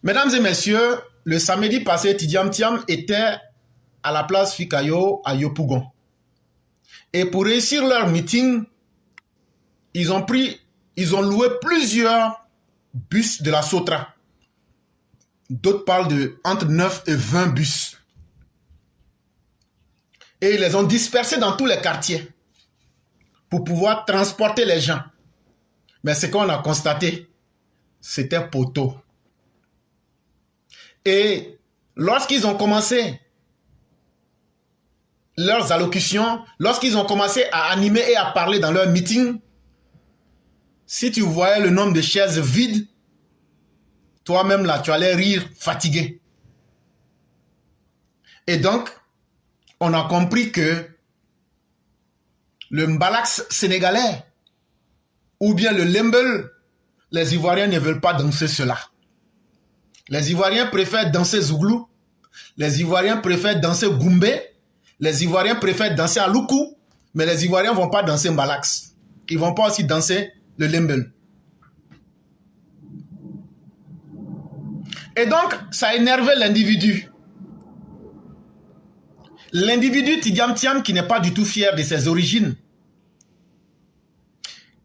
Mesdames et messieurs, le samedi passé, Tidiane Thiam était à la place Fikayo à Yopougon. Et pour réussir leur meeting, ils ont loué plusieurs bus de la Sotra. D'autres parlent de entre 9 et 20 bus. Et ils les ont dispersés dans tous les quartiers pour pouvoir transporter les gens. Mais ce qu'on a constaté, c'était poteau. Et lorsqu'ils ont commencé leurs allocutions, lorsqu'ils ont commencé à animer et à parler dans leur meeting, si tu voyais le nombre de chaises vides, toi-même là, tu allais rire fatigué. Et donc, on a compris que le mbalax sénégalais ou bien le lembel, les Ivoiriens ne veulent pas danser cela. Les Ivoiriens préfèrent danser zouglou, les Ivoiriens préfèrent danser goumbé, les Ivoiriens préfèrent danser à loukou, mais les Ivoiriens ne vont pas danser mbalax. Ils ne vont pas aussi danser le lembel. Et donc, ça a énervé l'individu. L'individu Tidiane Thiam qui n'est pas du tout fier de ses origines.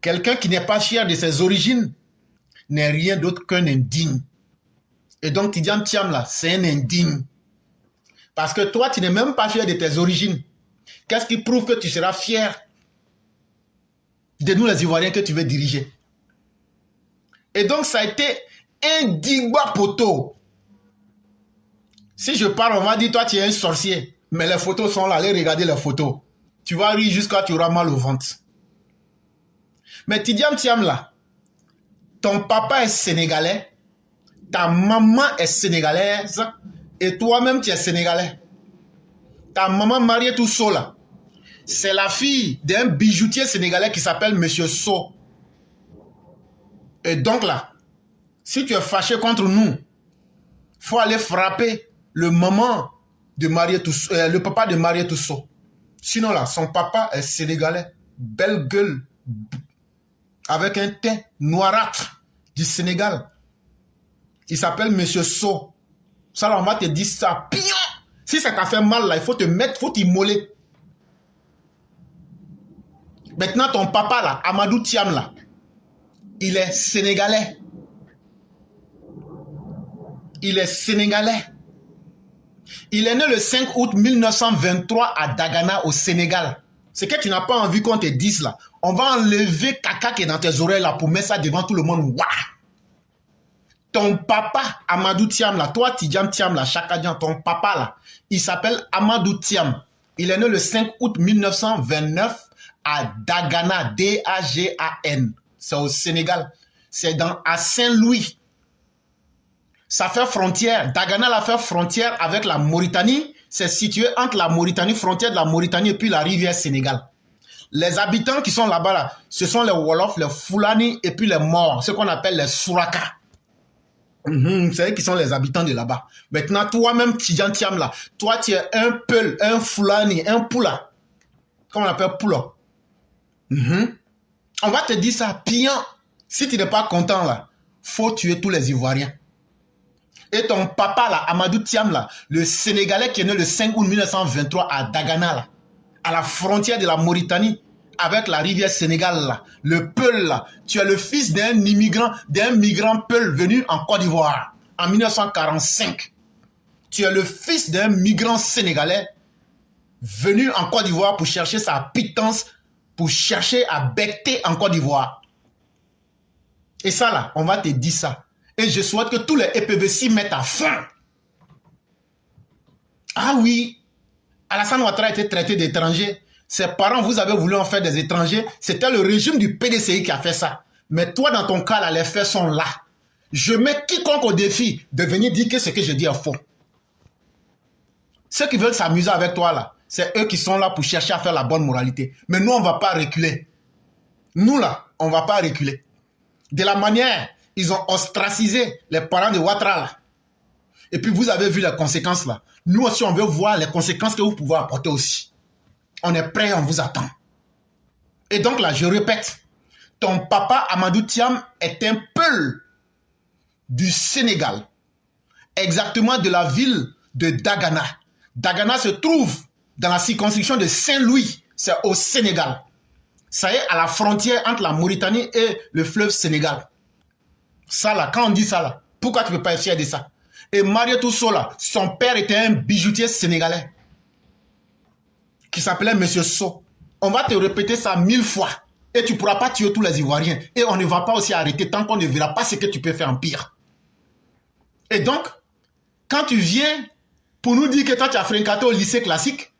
Quelqu'un qui n'est pas fier de ses origines n'est rien d'autre qu'un indigne. Et donc Tidiane Thiam là, c'est un indigne. Parce que toi, tu n'es même pas fier de tes origines. Qu'est-ce qui prouve que tu seras fier de nous les Ivoiriens que tu veux diriger? Et donc ça a été un digba poteau. Si je parle, on va dire, toi tu es un sorcier. Mais les photos sont là, allez regarder les photos. Tu vas rire jusqu'à tu auras mal au ventre. Mais Tidiane Thiam là, ton papa est sénégalais, ta maman est sénégalaise, et toi-même tu es sénégalais. Ta maman Marietou So là, c'est la fille d'un bijoutier sénégalais qui s'appelle Monsieur So. Et donc là, si tu es fâché contre nous, faut aller frapper le maman de Marietou So, le papa de Marietou So. Sinon là, son papa est sénégalais, belle gueule, avec un teint noirâtre du Sénégal. Il s'appelle Monsieur So. Ça là, on va te dire ça. Pion! Si ça t'a fait mal là, il faut te mettre, il faut t'immoler. Maintenant, ton papa là, Amadou Thiam là, il est sénégalais. Il est sénégalais. Il est né le 5 août 1923 à Dagana, au Sénégal. C'est que tu n'as pas envie qu'on te dise là. On va enlever caca qui est dans tes oreilles là pour mettre ça devant tout le monde. Ouah! Ton papa, Amadou Thiam là, toi Tidiane Thiam là, Chakadian, ton papa là, il s'appelle Amadou Thiam. Il est né le 5 août 1929 à Dagana, D-A-G-A-N. C'est au Sénégal. C'est à Saint-Louis. Ça fait frontière. Dagana la fait frontière avec la Mauritanie. C'est situé entre la Mauritanie, frontière de la Mauritanie et puis la rivière Sénégal. Les habitants qui sont là-bas, là, ce sont les Wolofs, les Fulani et puis les Morts, ce qu'on appelle les Souraka. C'est eux qui sont les habitants de là-bas. Maintenant, toi-même, Tidiane Thiam, là, toi, tu es un Peul, un Fulani, un Poula. Comment on appelle Poula? On va te dire ça, piant. Si tu n'es pas content, là, faut tuer tous les Ivoiriens. Et ton papa, là, Amadou Thiam, là, le Sénégalais qui est né le 5 août 1923 à Dagana, là, à la frontière de la Mauritanie, avec la rivière Sénégal, là, le Peul, là, tu es le fils d'un migrant Peul venu en Côte d'Ivoire en 1945. Tu es le fils d'un migrant sénégalais venu en Côte d'Ivoire pour chercher sa pitance, pour chercher à becter en Côte d'Ivoire. Et ça, là, on va te dire ça. Et je souhaite que tous les EPV s'y mettent à fond. Ah oui, Alassane Ouattara a été traité d'étranger. Ses parents, vous avez voulu en faire des étrangers. C'était le régime du PDCI qui a fait ça. Mais toi, dans ton cas, là, les faits sont là. Je mets quiconque au défi de venir dire que ce que je dis est faux. Ceux qui veulent s'amuser avec toi, là, c'est eux qui sont là pour chercher à faire la bonne moralité. Mais nous, on ne va pas reculer. Nous, là, on ne va pas reculer. De la manière, ils ont ostracisé les parents de Ouattara, là. Et puis, vous avez vu les conséquences, là. Nous aussi, on veut voir les conséquences que vous pouvez apporter aussi. On est prêt, on vous attend. Et donc là, je répète, ton papa Amadou Thiam est un Peul du Sénégal. exactement de la ville de Dagana. Dagana se trouve dans la circonscription de Saint-Louis, c'est au Sénégal. Ça est à la frontière entre la Mauritanie et le fleuve Sénégal. Ça là, quand on dit ça là, pourquoi tu ne peux pas être fier de ça? Et Mariétou Sola, son père était un bijoutier sénégalais qui s'appelait Monsieur So. On va te répéter ça 1000 fois et tu ne pourras pas tuer tous les Ivoiriens. Et on ne va pas aussi arrêter tant qu'on ne verra pas ce que tu peux faire en pire. Et donc, quand tu viens pour nous dire que toi tu as fréquenté au lycée classique,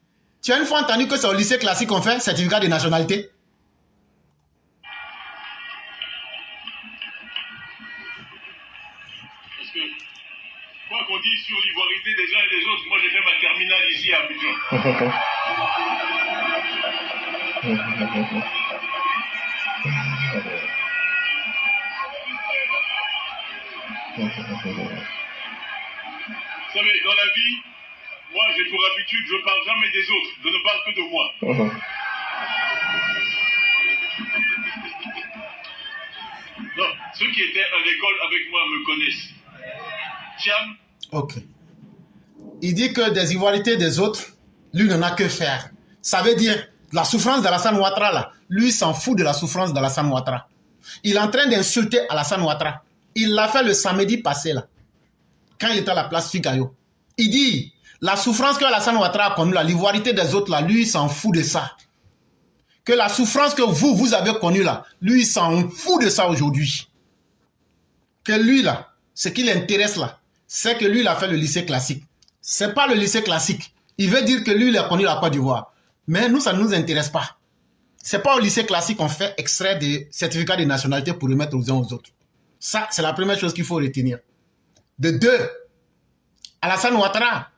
tu as une fois entendu que c'est au lycée classique qu'on fait certificat de nationalité? Parce que, quoi qu'on dise sur l'ivoirité des uns et des autres, moi j'ai fait ma terminale ici à Abidjan. Vous savez, dans la vie, moi j'ai pour habitude, je ne parle jamais des autres, je ne parle que de moi. Non, ceux qui étaient à l'école avec moi me connaissent. Tiam. Ok. Il dit que des ivoirités des autres, lui n'en a que faire. Ça veut dire, la souffrance d'Alassane Ouattara, là, lui s'en fout de la souffrance d'Alassane Ouattara. Il est en train d'insulter Alassane Ouattara. Il l'a fait le samedi passé, là, quand il était à la place Figaro. Il dit, la souffrance que Alassane Ouattara a connue, l'ivoirité des autres, là, lui s'en fout de ça. Que la souffrance que vous avez connue, là, lui s'en fout de ça aujourd'hui. Que lui, là, ce qui l'intéresse, là, c'est que lui, il a fait le lycée classique. C'est pas le lycée classique. Il veut dire que lui, il a connu la Côte d'Ivoire. Mais nous, ça ne nous intéresse pas. C'est pas au lycée classique qu'on fait extrait des certificats de nationalité pour remettre aux uns aux autres. Ça, c'est la première chose qu'il faut retenir. De deux, Alassane Ouattara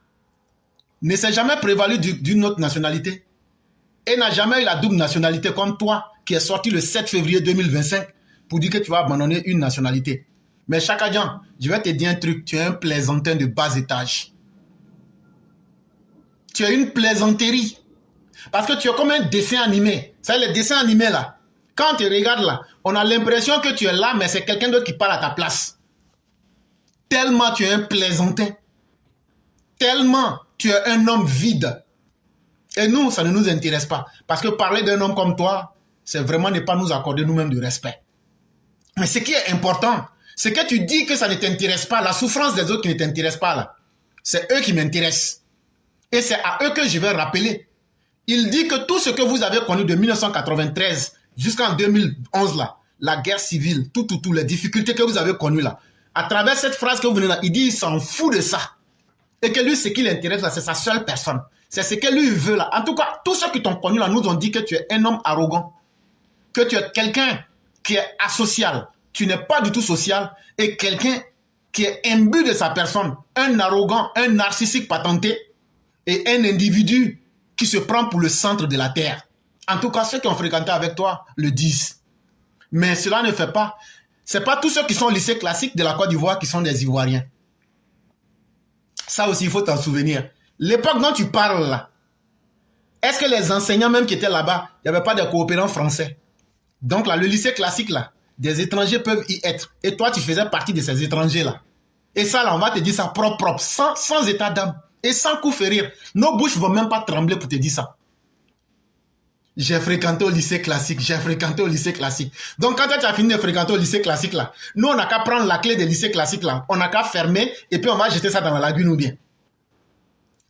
ne s'est jamais prévalu d'une autre nationalité et n'a jamais eu la double nationalité comme toi qui est sorti le 7 février 2025 pour dire que tu vas abandonner une nationalité. Mais Chaka Dian, je vais te dire un truc, tu es un plaisantin de bas étage. Tu es une plaisanterie. Parce que tu es comme un dessin animé. C'est les dessins animés là. Quand tu regardes là, on a l'impression que tu es là, mais c'est quelqu'un d'autre qui parle à ta place. Tellement tu es un plaisantin. Tellement tu es un homme vide. Et nous, ça ne nous intéresse pas. Parce que parler d'un homme comme toi, c'est vraiment ne pas nous accorder nous-mêmes du respect. Mais ce qui est important, c'est que tu dis que ça ne t'intéresse pas, la souffrance des autres qui ne t'intéresse pas là. C'est eux qui m'intéressent. Et c'est à eux que je vais rappeler. Il dit que tout ce que vous avez connu de 1993 jusqu'en 2011 là, la guerre civile, tout, les difficultés que vous avez connues là, à travers cette phrase que vous venez là, il dit il s'en fout de ça. Et que lui, ce qui l'intéresse là, c'est sa seule personne. C'est ce que lui veut là. En tout cas, tous ceux qui t'ont connu là nous ont dit que tu es un homme arrogant, que tu es quelqu'un qui est asocial. Tu n'es pas du tout social et quelqu'un qui est imbu de sa personne, un arrogant, un narcissique patenté et un individu qui se prend pour le centre de la terre. En tout cas, ceux qui ont fréquenté avec toi le disent. Mais cela ne fait pas. Ce n'est pas tous ceux qui sont au lycée classique de la Côte d'Ivoire qui sont des Ivoiriens. Ça aussi, il faut t'en souvenir. L'époque dont tu parles là, est-ce que les enseignants même qui étaient là-bas, il n'y avait pas de coopérants français? Donc là, le lycée classique là, des étrangers peuvent y être. Et toi, tu faisais partie de ces étrangers-là. Et ça, là, on va te dire ça propre, sans état d'âme. Et sans coup férir. Nos bouches ne vont même pas trembler pour te dire ça. J'ai fréquenté au lycée classique. J'ai fréquenté au lycée classique. Donc, quand tu as fini de fréquenter au lycée classique, là, nous, on n'a qu'à prendre la clé des lycées classiques, là. On n'a qu'à fermer et puis on va jeter ça dans la lagune ou bien.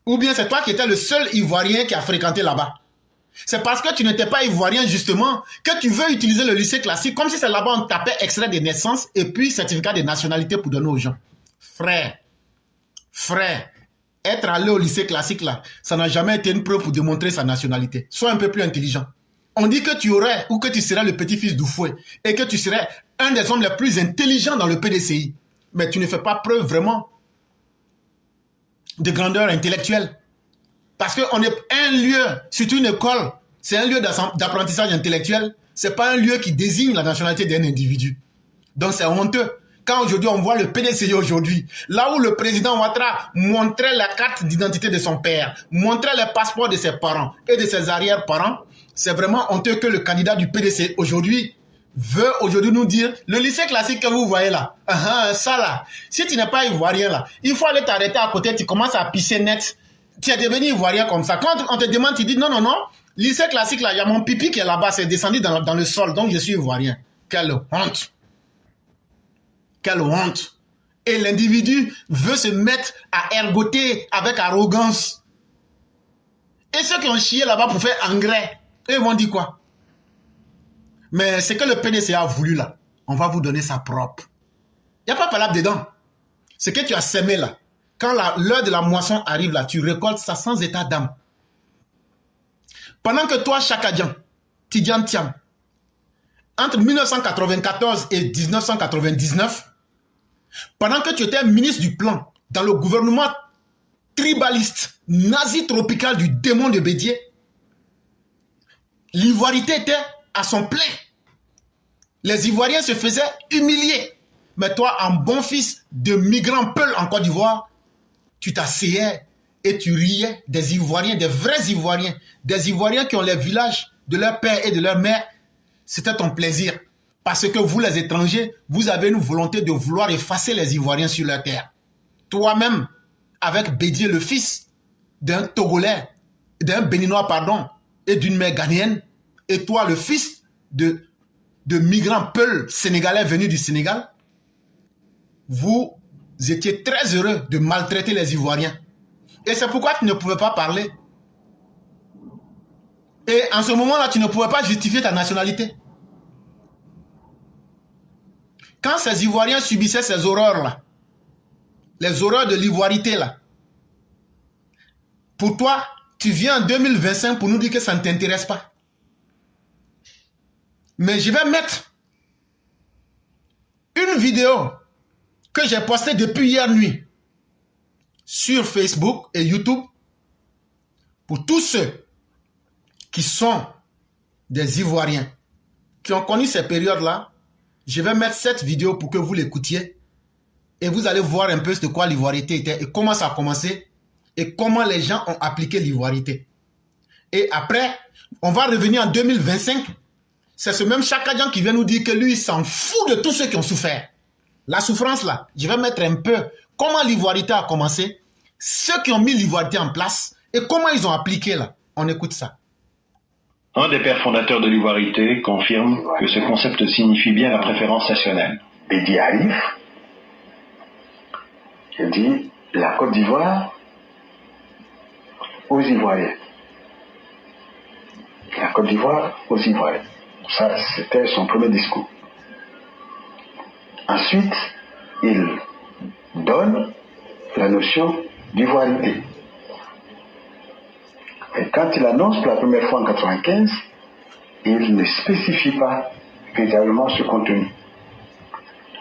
Ou bien c'est toi qui étais le seul Ivoirien qui a fréquenté là-bas. C'est parce que tu n'étais pas Ivoirien, justement, que tu veux utiliser le lycée classique comme si c'est là-bas on tapait extrait de naissance et puis certificat de nationalité pour donner aux gens. Frère, être allé au lycée classique là, ça n'a jamais été une preuve pour démontrer sa nationalité. Sois un peu plus intelligent. On dit que tu aurais ou que tu serais le petit-fils d'Oufoué et que tu serais un des hommes les plus intelligents dans le PDCI. Mais tu ne fais pas preuve vraiment de grandeur intellectuelle. Parce qu'on est un lieu, surtout une école, c'est un lieu d'apprentissage intellectuel. Ce n'est pas un lieu qui désigne la nationalité d'un individu. Donc c'est honteux. Quand aujourd'hui on voit le PDCI aujourd'hui, là où le président Ouattara montrait la carte d'identité de son père, montrait les passeports de ses parents et de ses arrière-parents, c'est vraiment honteux que le candidat du PDCI aujourd'hui veut aujourd'hui nous dire, le lycée classique que vous voyez là, ça là, si tu n'es pas ivoirien là, il faut aller t'arrêter à côté, tu commences à pisser net, tu es devenu ivoirien comme ça. Quand on te demande, tu dis non, non, non, lycée classique là, il y a mon pipi qui est là-bas, c'est descendu dans le sol, donc je suis ivoirien. Quelle honte! Quelle honte! Et l'individu veut se mettre à ergoter avec arrogance. Et ceux qui ont chié là-bas pour faire engrais, eux vont dire quoi? Mais c'est que le PDC a voulu là. On va vous donner ça propre. Il n'y a pas palabre dedans. Ce que tu as semé là, quand l'heure de la moisson arrive là, tu récoltes ça sans état d'âme. Pendant que toi, Chakadjan, Tidjane Thiam, entre 1994 et 1999, pendant que tu étais ministre du plan dans le gouvernement tribaliste, nazi-tropical du démon de Bédié, l'ivoirité était à son plein. Les Ivoiriens se faisaient humilier. Mais toi, en bon fils de migrant peul en Côte d'Ivoire, tu t'asseyais et tu riais des Ivoiriens, des vrais Ivoiriens, des Ivoiriens qui ont les villages de leur père et de leur mère. C'était ton plaisir. Parce que vous, les étrangers, vous avez une volonté de vouloir effacer les Ivoiriens sur leur terre. Toi-même, avec Bédié, le fils d'un Togolais, d'un Béninois, pardon, et d'une mère ghanéenne, et toi, le fils de migrants peuls sénégalais venus du Sénégal, vous étiez très heureux de maltraiter les Ivoiriens. Et c'est pourquoi tu ne pouvais pas parler. Et en ce moment-là, tu ne pouvais pas justifier ta nationalité. Quand ces Ivoiriens subissaient ces horreurs-là, les horreurs de l'ivoirité là, pour toi, tu viens en 2025 pour nous dire que ça ne t'intéresse pas. Mais je vais mettre une vidéo que j'ai postée depuis hier nuit sur Facebook et YouTube pour tous ceux qui sont des Ivoiriens, qui ont connu ces périodes-là. Je vais mettre cette vidéo pour que vous l'écoutiez et vous allez voir un peu de quoi l'ivoirité était et comment ça a commencé et comment les gens ont appliqué l'ivoirité. Et après, on va revenir en 2025. C'est ce même Chakadjan qui vient nous dire que lui, il s'en fout de tous ceux qui ont souffert. La souffrance là, je vais mettre un peu comment l'ivoirité a commencé, ceux qui ont mis l'ivoirité en place et comment ils ont appliqué là. On écoute ça. Un des pères fondateurs de l'ivoirité confirme que ce concept signifie bien la préférence nationale. Bédié arrive, il dit la Côte d'Ivoire aux Ivoiriens. La Côte d'Ivoire aux Ivoiriens. Ça, c'était son premier discours. Ensuite, il donne la notion d'ivoirité. Et quand il annonce pour la première fois en 1995, il ne spécifie pas véritablement ce contenu.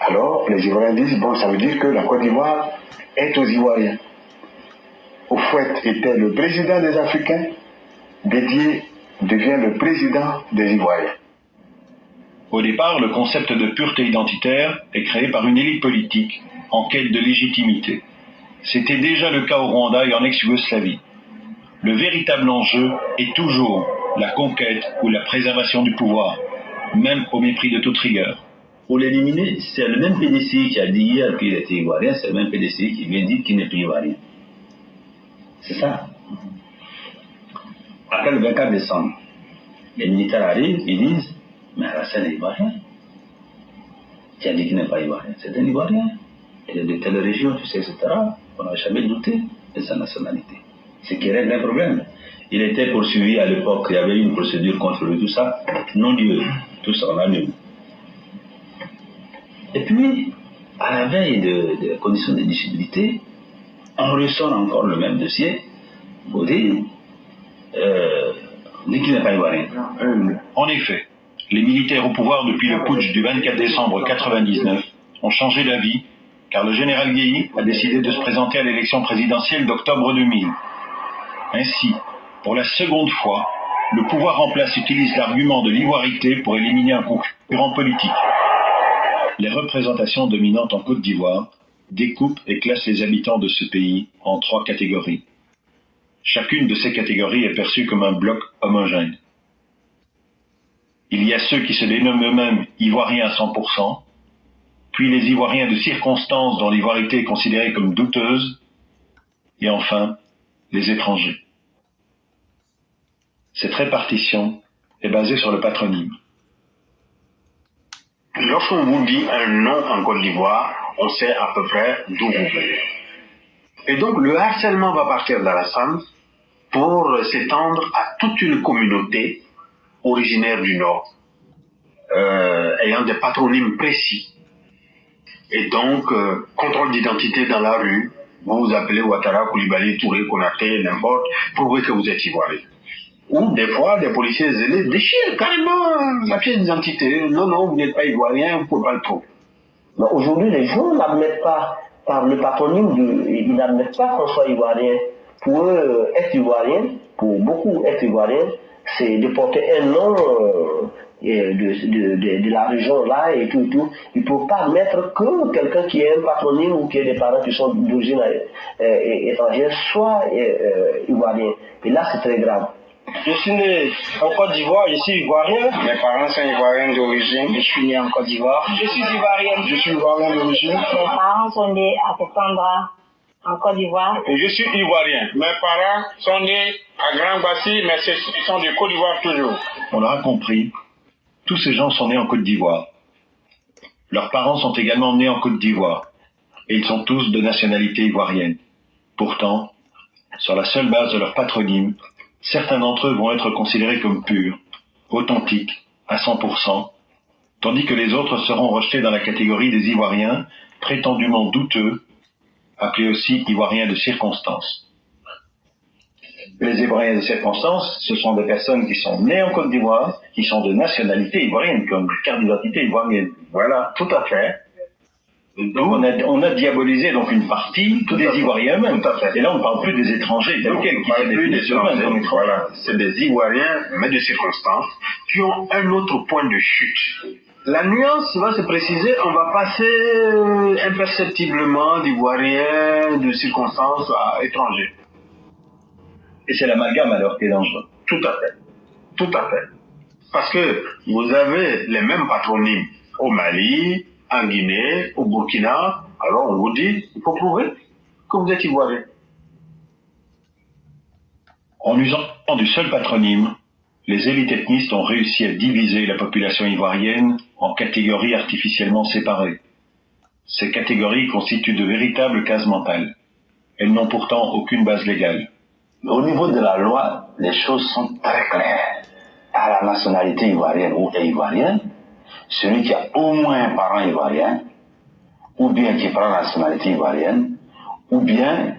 Alors, les Ivoiriens disent, bon, ça veut dire que la Côte d'Ivoire est aux Ivoiriens. Houphouët était le président des Africains, Bédié devient le président des Ivoiriens. Au départ, le concept de pureté identitaire est créé par une élite politique en quête de légitimité. C'était déjà le cas au Rwanda et en ex-Yougoslavie. Le véritable enjeu est toujours la conquête ou la préservation du pouvoir, même au mépris de toute rigueur. Pour l'éliminer, c'est le même PDC qui a dit hier qu'il était ivoirien, c'est le même PDC qui vient dire qu'il n'est plus ivoirien. C'est ça. Après le 24 décembre, les militaires arrivent, ils disent, mais Alassane est ivoirien. Qui a dit qu'il n'est pas ivoirien? C'est un ivoirien. Il est de telle région, tu sais, etc. On n'a jamais douté de sa nationalité. Ce qui règle un problème. Il était poursuivi à l'époque, il y avait une procédure contre lui, tout ça. Non Dieu, tout ça, on a mis. Et puis, à la veille de conditions d'éligibilité, on ressort encore le même dossier pour dire qu'il n'est pas ivoirien. En effet, les militaires au pouvoir depuis le putsch du 24 décembre 1999 ont changé d'avis car le général Guéhi a décidé de se présenter à l'élection présidentielle d'octobre 2000. Ainsi, pour la seconde fois, le pouvoir en place utilise l'argument de l'ivoirité pour éliminer un concurrent politique. Les représentations dominantes en Côte d'Ivoire découpent et classent les habitants de ce pays en 3 catégories. Chacune de ces catégories est perçue comme un bloc homogène. Il y a ceux qui se dénomment eux-mêmes Ivoiriens à 100%, puis les Ivoiriens de circonstance dont l'ivoirité est considérée comme douteuse, et enfin, les étrangers. Cette répartition est basée sur le patronyme. Lorsqu'on vous dit un nom en Côte d'Ivoire, on sait à peu près d'où vous venez. Et donc le harcèlement va partir d'Alassane pour s'étendre à toute une communauté originaire du Nord, ayant des patronymes précis. Et donc, contrôle d'identité dans la rue, vous vous appelez Ouattara, Koulibaly, Touré, Konaté, n'importe, prouvez que vous êtes Ivoirien. Ou des fois, des policiers zélés déchirent carrément la pièce d'identité. Non, non, vous n'êtes pas Ivoirien, vous ne pouvez pas le prouver. Aujourd'hui, les gens n'admettent pas, par le patronyme, ils n'admettent pas qu'on soit Ivoirien. Pour eux, être Ivoirien, pour beaucoup être Ivoirien, c'est de porter un nom de la région là et tout. Ils ne peuvent pas admettre que quelqu'un qui a un patronyme ou qui a des parents qui sont d'origine étrangère soit Ivoirien. Et là, c'est très grave. Je suis né en Côte d'Ivoire, je suis Ivoirien. Mes parents sont Ivoiriens d'origine. Je suis né en Côte d'Ivoire. Je suis Ivoirienne. Je suis Ivoirien d'origine. Mes parents sont nés à Kokandra, en Côte d'Ivoire. Et je suis Ivoirien. Mes parents sont nés à Grand Bassi, mais ils sont de Côte d'Ivoire toujours. On l'aura compris, tous ces gens sont nés en Côte d'Ivoire. Leurs parents sont également nés en Côte d'Ivoire, et ils sont tous de nationalité ivoirienne. Pourtant, sur la seule base de leur patronyme, certains d'entre eux vont être considérés comme purs, authentiques, à 100%, tandis que les autres seront rejetés dans la catégorie des Ivoiriens, prétendument douteux, appelés aussi Ivoiriens de circonstance. Les Ivoiriens de circonstance, ce sont des personnes qui sont nées en Côte d'Ivoire, qui sont de nationalité ivoirienne, comme carte d'identité ivoirienne. Voilà, tout à fait. Donc on a diabolisé donc une partie des Ivoiriens eux-mêmes. Et là on ne parle plus des étrangers tels quels, qui sont plus des eux-mêmes. Voilà, c'est des Ivoiriens, mais de circonstance, qui ont un autre point de chute. La nuance va se préciser, on va passer imperceptiblement d'Ivoiriens de circonstance à étrangers. Et c'est l'amalgame alors qui est dangereux. Tout à fait. Tout à fait. Parce que vous avez les mêmes patronymes au Mali, en Guinée, au Burkina, alors on vous dit, il faut prouver que vous êtes Ivoirien. En usant du seul patronyme, les élites ethnistes ont réussi à diviser la population ivoirienne en catégories artificiellement séparées. Ces catégories constituent de véritables cases mentales. Elles n'ont pourtant aucune base légale. Au niveau de la loi, les choses sont très claires. À la nationalité ivoirienne ou ivoirienne, celui qui a au moins un parent ivoirien, ou bien qui prend la nationalité ivoirienne, ou bien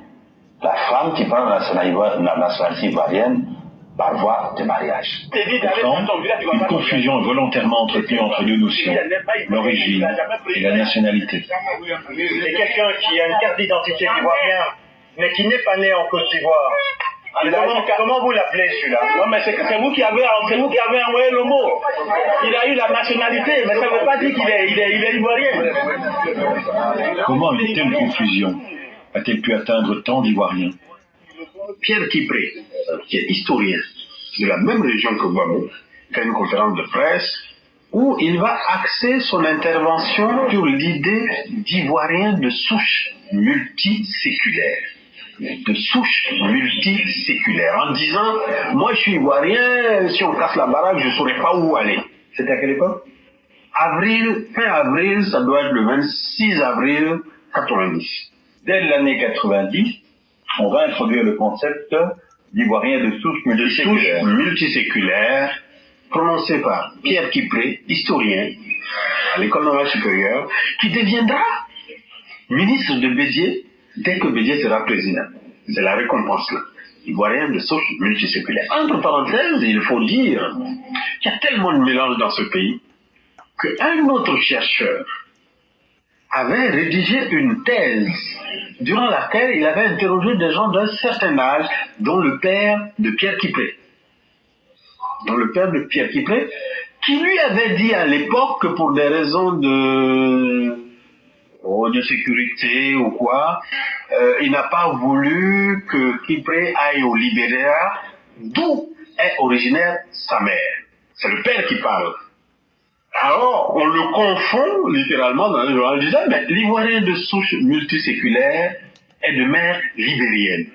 la femme qui prend la nationalité ivoirienne par voie de mariage. Pourtant, une confusion est volontairement entretenue entre deux notions, l'origine et la nationalité. C'est quelqu'un qui a une carte d'identité ivoirienne, mais qui n'est pas né en Côte d'Ivoire. Comment vous l'appelez celui-là? Non, mais c'est vous qui avez envoyé le mot. Il a eu la nationalité, mais ça ne veut pas dire qu'il est ivoirien. Comment une telle confusion a-t-elle pu atteindre tant d'Ivoiriens? Pierre Kipré, qui est historien de la même région que Gbagbo, fait une conférence de presse où il va axer son intervention sur l'idée d'Ivoirien de souche multiséculaire. De souche multiséculaire, en disant, moi je suis Ivoirien, si on casse la baraque, je ne saurais pas où aller. C'était à quelle époque? Fin avril, ça doit être le 26 avril 90. Dès l'année 90, on va introduire le concept d'Ivoirien de souche multiséculaire. Multiséculaire, prononcé par Pierre Kipré, historien, à l'école normale supérieure, qui deviendra ministre de Béziers dès que Béziers sera président. C'est la récompense là. Ivoirien de souche multiséculaire. Entre parenthèses, il faut dire qu'il y a tellement de mélange dans ce pays qu'un autre chercheur avait rédigé une thèse durant laquelle il avait interrogé des gens d'un certain âge, dont le père de Pierre Kipré. Qui lui avait dit à l'époque que pour des raisons de sécurité ou quoi, il n'a pas voulu que Kipré aille au Libéria, d'où est originaire sa mère. C'est le père qui parle. Alors, on le confond littéralement dans le journal en disant, mais l'Ivoirien de souche multiséculaire est de mère libérienne.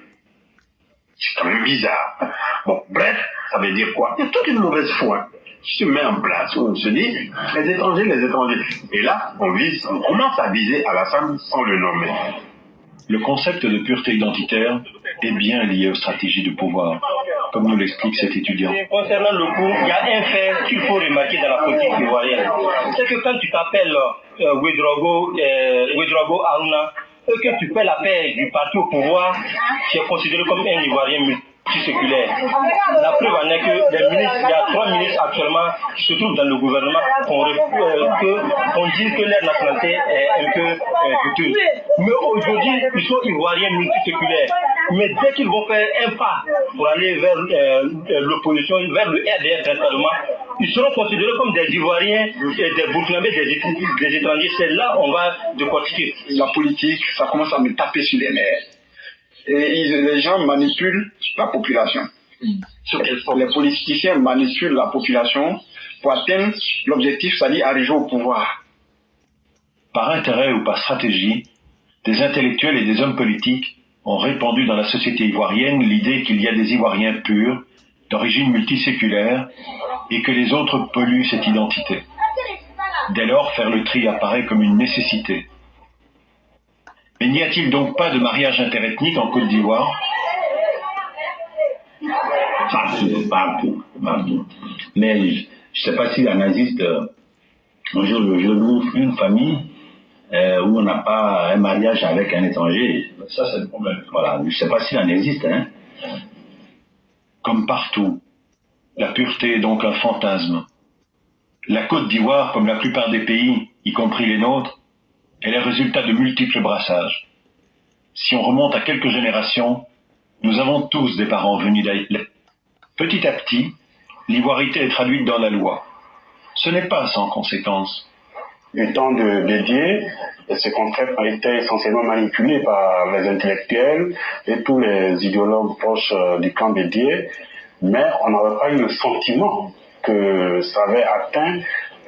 C'est quand même bizarre. Bon, bref, ça veut dire quoi? Il y a toute une mauvaise foi qui se met en place, où on se dit, les étrangers. Et là, on commence à viser Alassane sans le nommer. Le concept de pureté identitaire est bien lié aux stratégies de pouvoir, comme nous l'explique cet étudiant. Concernant le coup, il y a un fait qu'il faut remarquer dans la politique ivoirienne. C'est que quand tu t'appelles Ouedraogo Aruna, et que tu fais la paix du parti au pouvoir, tu es considéré comme un Ivoirien multiséculaire. La preuve en est que il y a 3 ministres actuellement qui se trouvent dans le gouvernement qu'on dit que leur nationalité est un peu douteuse. Mais aujourd'hui, ils sont Ivoiriens multiséculaires. Mais dès qu'ils vont faire un pas pour aller vers l'opposition, vers le RDR certainement, ils seront considérés comme des Ivoiriens, des Burkinabés, des étrangers. C'est là on va décortiquer. La politique, ça commence à me taper sur les nerfs. Et les gens manipulent la population. Les politiciens manipulent la population pour atteindre l'objectif, c'est-à-dire arriver au pouvoir. Par intérêt ou par stratégie, des intellectuels et des hommes politiques ont répandu dans la société ivoirienne l'idée qu'il y a des Ivoiriens purs, d'origine multiséculaire, et que les autres polluent cette identité. Dès lors, faire le tri apparaît comme une nécessité. Mais n'y a-t-il donc pas de mariage interethnique en Côte d'Ivoire? Partout. Mais je ne sais pas s'il en existe un jour une famille où on n'a pas un mariage avec un étranger. Ça, c'est le problème. Voilà, je ne sais pas s'il en existe. Hein. Comme partout, la pureté est donc un fantasme. La Côte d'Ivoire, comme la plupart des pays, y compris les nôtres, est le résultat de multiples brassages. Si on remonte à quelques générations, nous avons tous des parents venus d'Haïti. Petit à petit, l'ivoirité est traduite dans la loi. Ce n'est pas sans conséquence. Le temps de Bédié, ce concept a été essentiellement manipulé par les intellectuels et tous les idéologues proches du camp Bédié, mais on n'avait pas eu le sentiment que ça avait atteint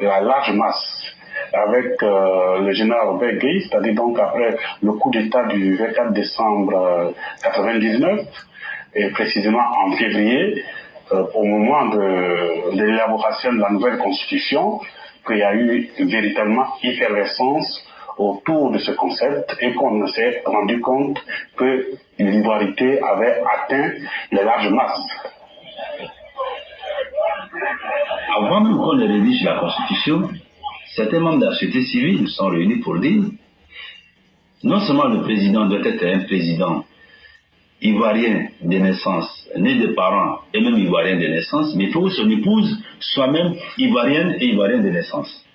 la large masse. Avec le général Robert Gueye, c'est-à-dire donc après le coup d'État du 24 décembre 1999, et précisément en février, au moment de l'élaboration de la nouvelle constitution, qu'il y a eu véritablement effervescence autour de ce concept et qu'on s'est rendu compte que l'ivoirité avait atteint les larges masses. Avant même qu'on ne rédige la constitution, certains membres de la société civile sont réunis pour dire non seulement le président doit être un président ivoirien de naissance, né de parents et même ivoirien de naissance, mais il faut que son épouse soit même ivoirienne et ivoirienne de naissance.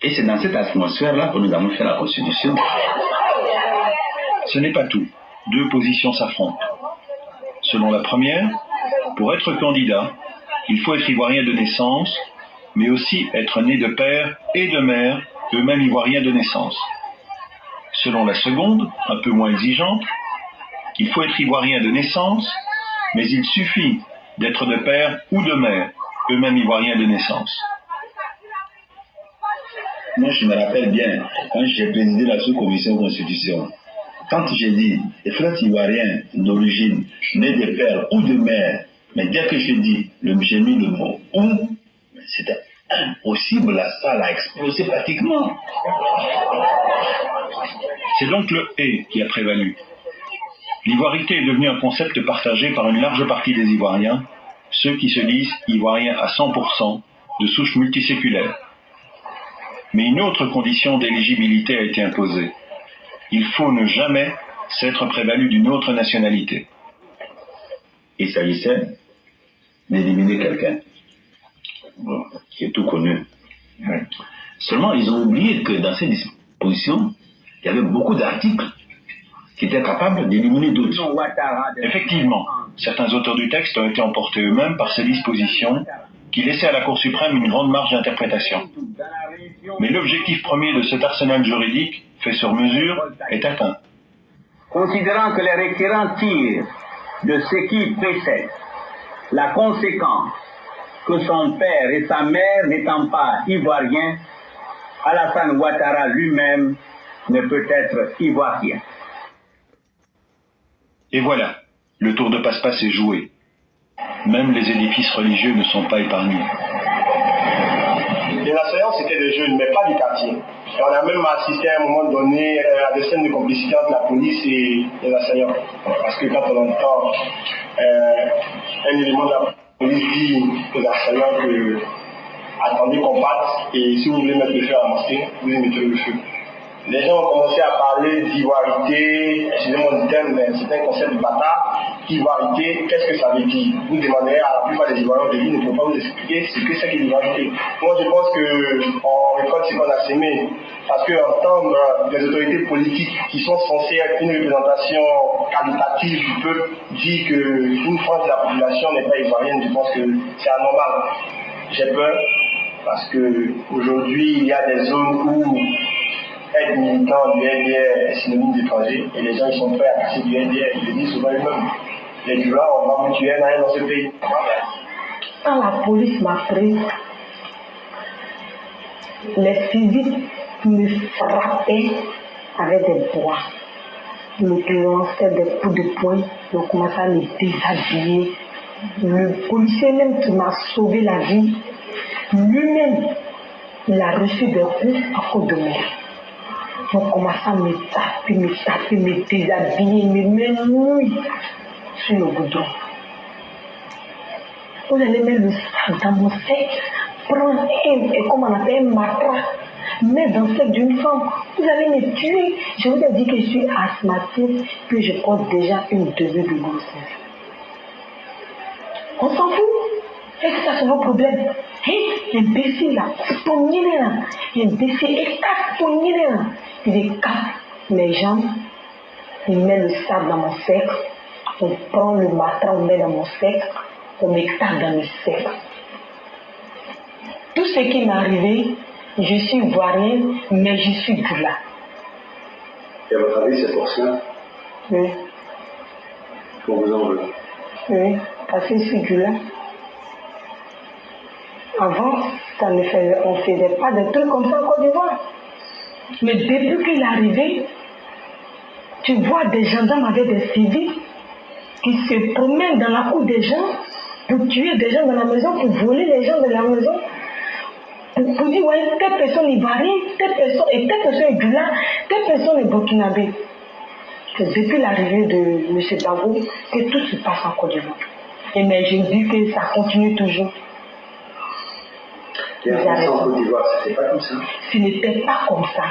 Et c'est dans cette atmosphère-là que nous avons fait la constitution. Ce n'est pas tout. 2 positions s'affrontent. Selon la première, pour être candidat, il faut être ivoirien de naissance, mais aussi être né de père et de mère, eux-mêmes ivoiriens de naissance. Selon la seconde, un peu moins exigeante, il faut être ivoirien de naissance, mais il suffit d'être de père ou de mère, eux-mêmes ivoiriens de naissance. Moi, je me rappelle bien, quand j'ai présidé la sous-commission constitution, quand j'ai dit, les frères ivoiriens d'origine, nés de père ou de mère, mais dès que j'ai dit, j'ai mis le mot ou, c'était impossible, la salle a explosé pratiquement. C'est donc le « et » qui a prévalu. L'ivoirité est devenue un concept partagé par une large partie des Ivoiriens, ceux qui se disent Ivoiriens à 100%, de souche multiséculaire. Mais une autre condition d'éligibilité a été imposée. Il faut ne jamais s'être prévalu d'une autre nationalité. Il s'agissait d'éliminer quelqu'un, qui est tout connu. Seulement, ils ont oublié que dans ces dispositions, il y avait beaucoup d'articles qui étaient capables d'éliminer d'autres. Effectivement, certains auteurs du texte ont été emportés eux-mêmes par ces dispositions qui laissaient à la Cour suprême une grande marge d'interprétation. Mais l'objectif premier de cet arsenal juridique, fait sur mesure, est atteint. Considérant que les requérants tirent de ce qui précède La conséquence que son père et sa mère n'étant pas ivoiriens, Alassane Ouattara lui-même ne peut être ivoirien. Et voilà, le tour de passe-passe est joué. Même les édifices religieux ne sont pas épargnés. Les assaillants, c'était des jeunes, mais pas du quartier. Et on a même assisté à un moment donné à des scènes de complicité entre la police et les assaillants. Parce que quand on entend un élément de la police dit aux assaillants que attendez qu'on parte et si vous voulez mettre le feu à la mosquée, vous mettez le feu. Les gens ont commencé à parler d'ivoirité, excusez-moi du terme, mais c'est un concept de bâtard. Ivoirité, qu'est-ce que ça veut dire? Vous demanderez à la plupart des Ivoiriens de l'île ne peuvent pas vous expliquer ce que c'est que l'ivoirité. Moi je pense qu'on récolte ce qu'on a semé. Parce qu'entendre des autorités politiques qui sont censées être une représentation qualitative du peuple dire qu'une France de la population n'est pas ivoirienne, je pense que c'est anormal. J'ai peur parce qu'aujourd'hui il y a des zones où être militant du LDR est synonyme d'étranger et les gens ils sont prêts à casser du LDR, ils le disent souvent eux-mêmes. Les Dura, on va vous tuer un dans ce pays. Quand la police m'a pris, les civils me frappaient avec des bois, me lançaient des coups de poing, ils ont commencé à me déshabiller. Le policier même qui m'a sauvé la vie, lui-même, il a reçu des coups à cause de moi. Ils ont commencé à me taper, me déshabiller, me mettre nuit sur le goudron. Vous allez mettre le sac dans mon sac, prendre comme on appelle un matras, mettre dans le sac d'une femme. Vous allez me tuer. Je vous ai dit que je suis asthmatique, que je porte déjà une demi de grossesse. On s'en fout. Est-ce que ça c'est vos problèmes? Imbécile là, ton nid là, imbécile, écarte ton nid là. Il écarte mes jambes, il met le sac dans mon sac, on prend le matras, on met dans mon sac, on m'écarte dans le sac. Tout ce qui m'est arrivé, je suis ivoirienne, mais je suis Djoula. Et à votre avis, c'est pour ça? Oui. Pour vous en veut? Oui, parce que je suis Djoula. Avant, on ne faisait pas de trucs comme ça en Côte d'Ivoire. Mais depuis qu'il est arrivé, tu vois des gendarmes avec des civils qui se promènent dans la cour des gens pour tuer des gens dans la maison, pour voler les gens de la maison, pour dire ouais, telle personne ivoirienne, telle personne est Djoula, telle personne est burkinabé. C'est depuis l'arrivée de M. Gbagbo que tout se passe en Côte d'Ivoire. Et mais je dis que ça continue toujours. Et en Côte d'Ivoire, c'était pas comme ça? Ce n'était pas comme ça.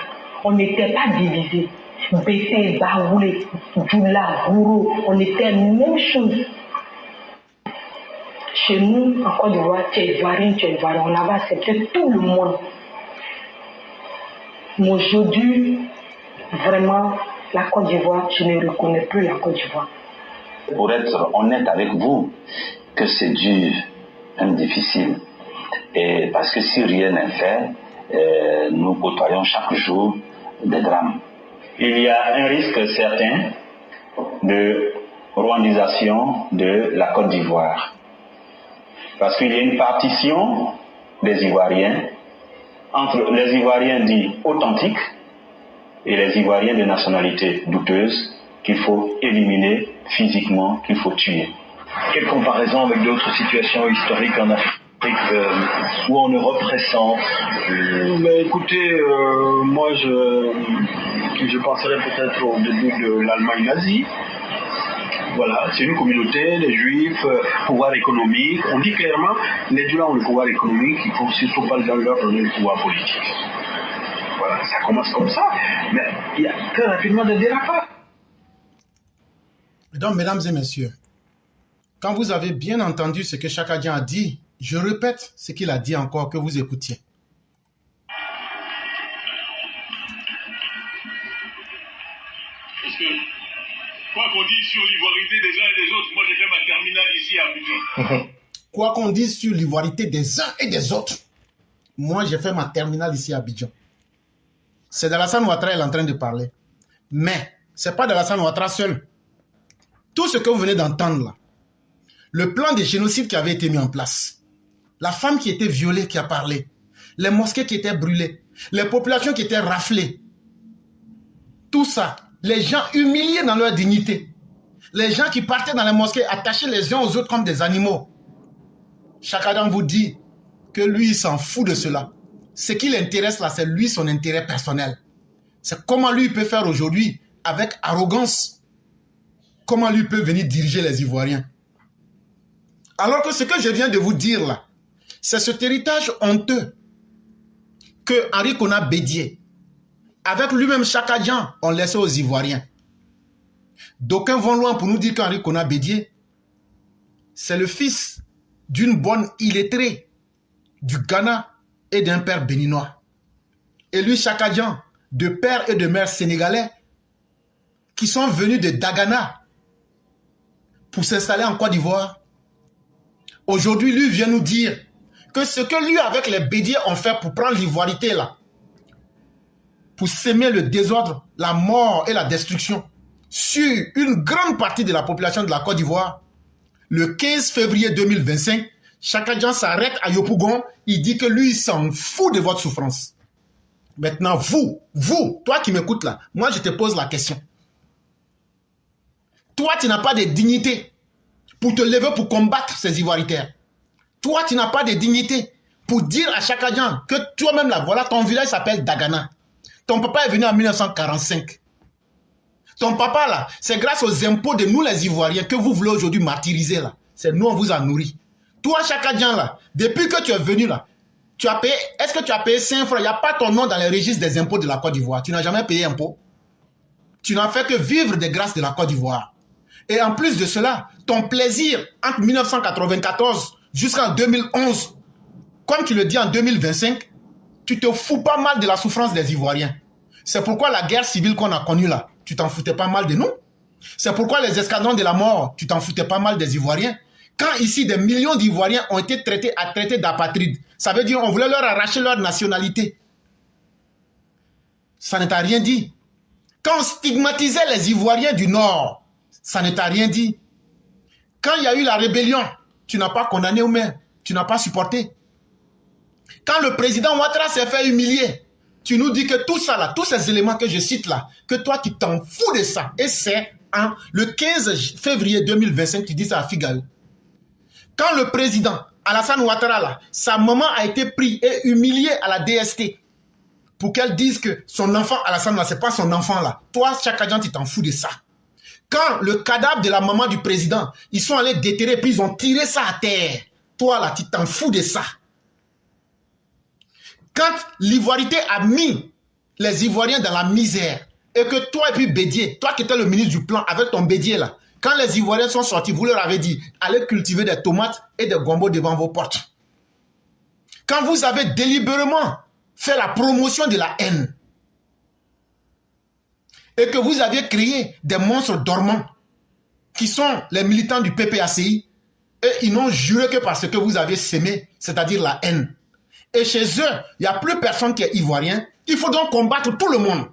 On n'était pas divisés. Bessé, Baoulé, Djoula, Gourou, on était la même chose. Chez nous, en Côte d'Ivoire, tu es ivoirien, on avait accepté tout le monde. Mais aujourd'hui, vraiment, la Côte d'Ivoire, je ne reconnais plus la Côte d'Ivoire. Pour être honnête avec vous, que c'est dur, même difficile. Et parce que si rien n'est fait, nous côtoyons chaque jour des drames. Il y a un risque certain de rwandisation de la Côte d'Ivoire. Parce qu'il y a une partition des Ivoiriens entre les Ivoiriens dits authentiques et les Ivoiriens de nationalité douteuse qu'il faut éliminer physiquement, qu'il faut tuer. Quelle comparaison avec d'autres situations historiques en Afrique ou en Europe récente? Écoutez, moi je penserais peut-être au début de l'Allemagne nazie. Voilà, c'est une communauté, les juifs, pouvoir économique. On dit clairement, les Djoula ont le pouvoir économique, il ne faut surtout pas leur donner le pouvoir politique. Voilà, ça commence comme ça, mais il y a très rapidement des dérapages. Donc, mesdames et messieurs, quand vous avez bien entendu ce que Chaka Dian a dit, je répète ce qu'il a dit encore, que vous écoutiez. Parce que, quoi qu'on dise sur l'ivoirité des uns et des autres, moi j'ai fait ma terminale ici à Abidjan. Quoi qu'on dise sur l'ivoirité des uns et des autres, moi j'ai fait ma terminale ici à Abidjan. C'est d'Alassane Ouattara qui est en train de parler. Mais, ce n'est pas d'Alassane Ouattara seul. Tout ce que vous venez d'entendre là, Le plan de génocide qui avait été mis en place. La femme qui était violée qui a parlé. Les mosquées qui étaient brûlées. Les populations qui étaient raflées. Tout ça. Les gens humiliés dans leur dignité. Les gens qui partaient dans les mosquées attachés les uns aux autres comme des animaux. Chacun vous dit que lui, il s'en fout de cela. Ce qui l'intéresse là, c'est lui, son intérêt personnel. C'est comment lui peut faire aujourd'hui avec arrogance. Comment lui peut venir diriger les Ivoiriens. Alors que ce que je viens de vous dire là, c'est cet héritage honteux que Henri Konan Bédié, avec lui-même Chaka Dian, ont laissé aux Ivoiriens. D'aucuns vont loin pour nous dire qu'Henri Konan Bédié, c'est le fils d'une bonne illettrée du Ghana et d'un père béninois. Et lui, Chaka Dian, de père et de mère sénégalais, qui sont venus de Dagana pour s'installer en Côte d'Ivoire. Aujourd'hui, lui vient nous dire que ce que lui, avec les Bédiés, ont fait pour prendre l'ivoirité là, pour s'aimer le désordre, la mort et la destruction sur une grande partie de la population de la Côte d'Ivoire, le 15 février 2025, Chaka Dian s'arrête à Yopougon, il dit que lui, il s'en fout de votre souffrance. Maintenant, vous, toi qui m'écoutes là, moi je te pose la question. Toi, tu n'as pas de dignité pour te lever pour combattre ces ivoiritaires. Toi, tu n'as pas de dignité pour dire à Chaka Dian que toi-même là, voilà, ton village s'appelle Dagana. Ton papa est venu en 1945. Ton papa là, c'est grâce aux impôts de nous les Ivoiriens que vous voulez aujourd'hui martyriser là. C'est nous, on vous a nourri. Toi, Chaka Dian là, depuis que tu es venu là, tu as payé, est-ce que tu as payé 5 francs? Il n'y a pas ton nom dans les registres des impôts de la Côte d'Ivoire. Tu n'as jamais payé impôt. Tu n'as fait que vivre des grâces de la Côte d'Ivoire. Et en plus de cela, ton plaisir entre 1994 jusqu'en 2011, comme tu le dis en 2025, tu te fous pas mal de la souffrance des Ivoiriens. C'est pourquoi la guerre civile qu'on a connue là, tu t'en foutais pas mal de nous. C'est pourquoi les escadrons de la mort, tu t'en foutais pas mal des Ivoiriens. Quand ici des millions d'Ivoiriens ont été traités d'apatrides, ça veut dire qu'on voulait leur arracher leur nationalité. Ça ne t'a rien dit. Quand on stigmatisait les Ivoiriens du Nord, ça ne t'a rien dit. Quand il y a eu la rébellion, tu n'as pas condamné au maire, tu n'as pas supporté. Quand le président Ouattara s'est fait humilier, tu nous dis que tout ça là, tous ces éléments que je cite là, que toi tu t'en fous de ça. Et c'est le 15 février 2025, tu dis ça à Figaro. Quand le président Alassane Ouattara là, sa maman a été prise et humiliée à la DST pour qu'elle dise que son enfant Alassane là, c'est pas son enfant là. Toi, Chaka Dian, tu t'en fous de ça. Quand le cadavre de la maman du président, ils sont allés déterrer puis ils ont tiré ça à terre. Toi là, tu t'en fous de ça. Quand l'ivoirité a mis les Ivoiriens dans la misère et que toi et puis Bédié, toi qui étais le ministre du plan avec ton Bédié là, quand les Ivoiriens sont sortis, vous leur avez dit, allez cultiver des tomates et des gombos devant vos portes. Quand vous avez délibérément fait la promotion de la haine et que vous aviez créé des monstres dormants qui sont les militants du PPACI et ils n'ont juré que parce que vous avez sémé, c'est-à-dire la haine. Et chez eux, il n'y a plus personne qui est ivoirien. Il faut donc combattre tout le monde.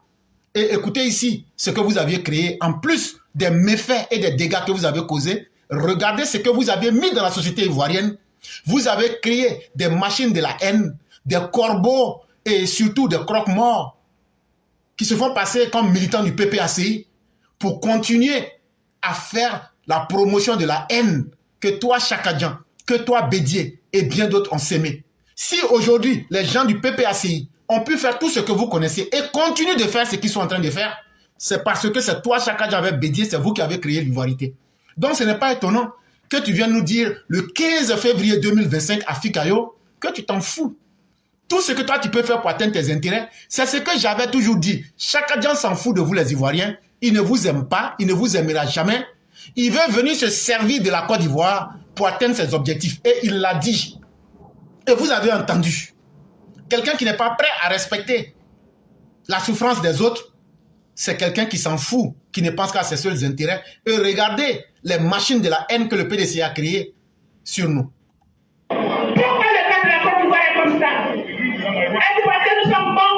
Et écoutez ici ce que vous aviez créé, en plus des méfaits et des dégâts que vous avez causés. Regardez ce que vous avez mis dans la société ivoirienne. Vous avez créé des machines de la haine, des corbeaux et surtout des croque-morts qui se font passer comme militants du PPACI pour continuer à faire la promotion de la haine que toi, Chaka Dian, que toi, Bédié et bien d'autres ont sémé. Si aujourd'hui, les gens du PPACI ont pu faire tout ce que vous connaissez et continuent de faire ce qu'ils sont en train de faire, c'est parce que c'est toi, Chaka Dian, avec Bédié, c'est vous qui avez créé l'ivoirité. Donc ce n'est pas étonnant que tu viennes nous dire le 15 février 2025 à Fikayo que tu t'en fous. Tout ce que toi tu peux faire pour atteindre tes intérêts, c'est ce que j'avais toujours dit. Chaka Dian s'en fout de vous les Ivoiriens. Il ne vous aime pas, il ne vous aimera jamais. Il veut venir se servir de la Côte d'Ivoire pour atteindre ses objectifs. Et il l'a dit. Et vous avez entendu. Quelqu'un qui n'est pas prêt à respecter la souffrance des autres, c'est quelqu'un qui s'en fout, qui ne pense qu'à ses seuls intérêts. Et regardez les machines de la haine que le PDC a créées sur nous. Pourquoi le cas de la Côte d'Ivoire est comme ça? Est-ce parce que nous sommes bons?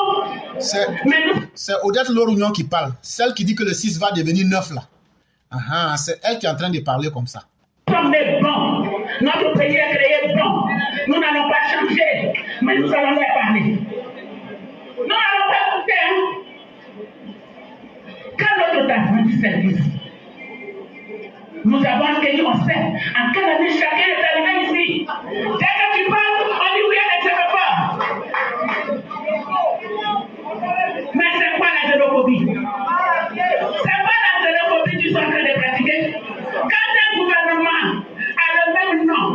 C'est Odette Lorounion qui parle. Celle qui dit que le 6 va devenir 9 là. C'est elle qui est en train de parler comme ça. Nous sommes des bons. Notre pays est créé bon. Nous n'allons pas changer, mais nous allons leur parler. Nous n'allons pas écouter. Quand notre datant du service, nous avons accueilli, on sait, en quelle année chacun est arrivé ici. Dès que tu parles, on dit oui, elle ne veut pas. Mais c'est quoi la xénophobie? C'est pas la xénophobie qu'ils sont en train de pratiquer. Quand un gouvernement a le même nom,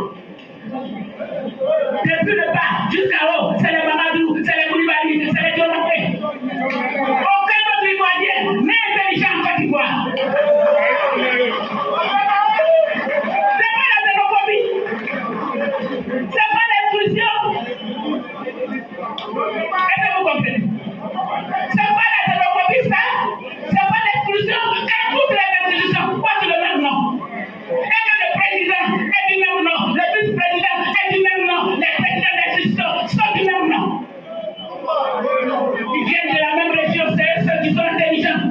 depuis le bas jusqu'à haut, c'est les Mamadou, c'est les Koulibaly, c'est les Diomaye. Aucun autre Ivoirien n'est intelligent en Côte d'Ivoire. C'est pas la xénophobie. C'est pas l'exclusion. Est-ce que vous comprenez? C'est pas la xénophobie, ça. C'est pas l'exclusion. Et toutes les institutions portent le même nom. Et que le président est du même nom, le vice-président est du même nom, les présidents d'institutions sont du même nom. Ils viennent de la même région, c'est ceux qui sont intelligents.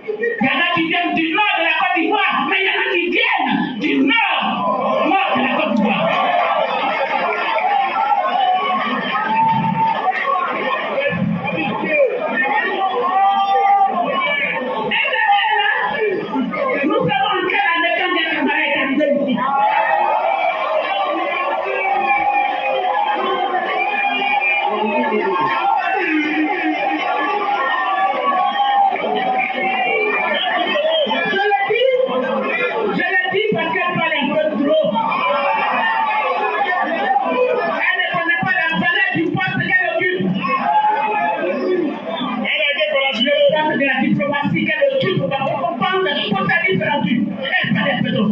Il y en a qui viennent du nord de la Côte d'Ivoire, mais il y en a qui viennent du nord de la Côte d'Ivoire. Nous savons en quelle année quand des camarades est arrivé ici. Je l'ai dit parce qu'elle parle un peu trop. Elle ne connaît pas la valeur du poste qu'elle occupe. Le poste de la diplomatie qu'elle occupe, on va comprendre pour sa différence. Elle parle un peu trop.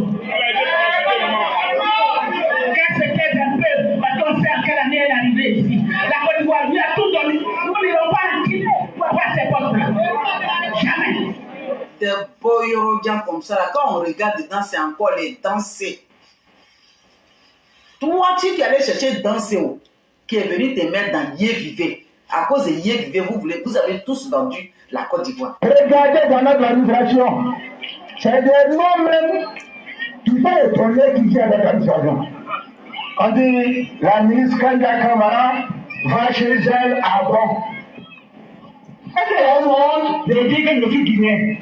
Qu'est-ce qu'elle fait un peu? Parce qu'on sait en quelle année elle est arrivée ici. La Côte d'Ivoire lui a tout donné. Nous n'irons pas en Guinée pour avoir ces postes-là. Jamais. Des beaux Yorodiens comme ça, là, quand on regarde dedans, c'est encore les danser. Toi, tu qui allais chercher danser, qui est venu te mettre dans Yé-Vivé. À cause de Yé-Vivé, vous avez tous vendu la Côte d'Ivoire. Regardez dans notre administration. C'est des noms même qui sont étonnés qui viennent avec l'administration. On dit la ministre Kanda Kamara va chez elle à Bon. Est-ce qu'il y a un monde de dire que je suis guinéen?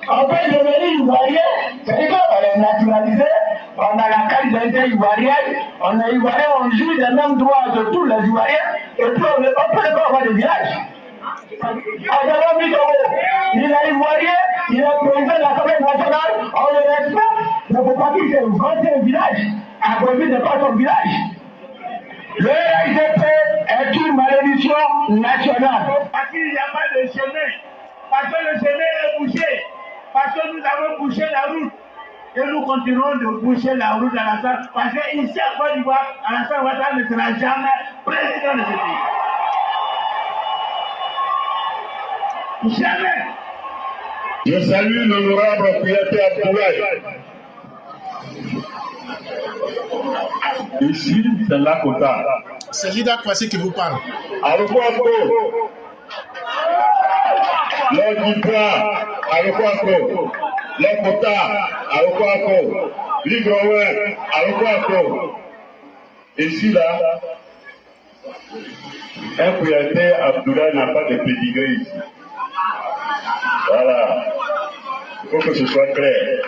En fait, devenir ivoirien, c'est-à-dire qu'on est naturalisé, on a la carte d'identité ivoirienne, on est ivoirien, on joue les mêmes droits de tous les ivoiriens, et puis on peut pas avoir de village. Adama Mitoro, il est ivoirien, il est président de l'Assemblée nationale, on le respecte, mais il ne faut pas qu'il s'est inventé un village, à côté de pas son village. Le RIGP est une malédiction nationale. Parce qu'il n'y a pas de chemin, parce que le chemin est bouché, parce que nous avons bouché la route. Et nous continuerons de boucher la route à Alassane, parce qu'ici à Côte d'Ivoire, Alassane Ouattara ne sera jamais président de ce pays. Jamais. Je salue l'honorable Kouyaté Abdoulaye. Ici, c'est Lakota. C'est Lida Kwasi qui vous parle. Arukwako. L'Odibra, Arukwako. Lakota, Arukwako. Ligrowe, Arukwako. Ici, là, un Kouyaté Abdoulaye n'a pas de pédigré ici. Voilà. Il faut que ce soit clair.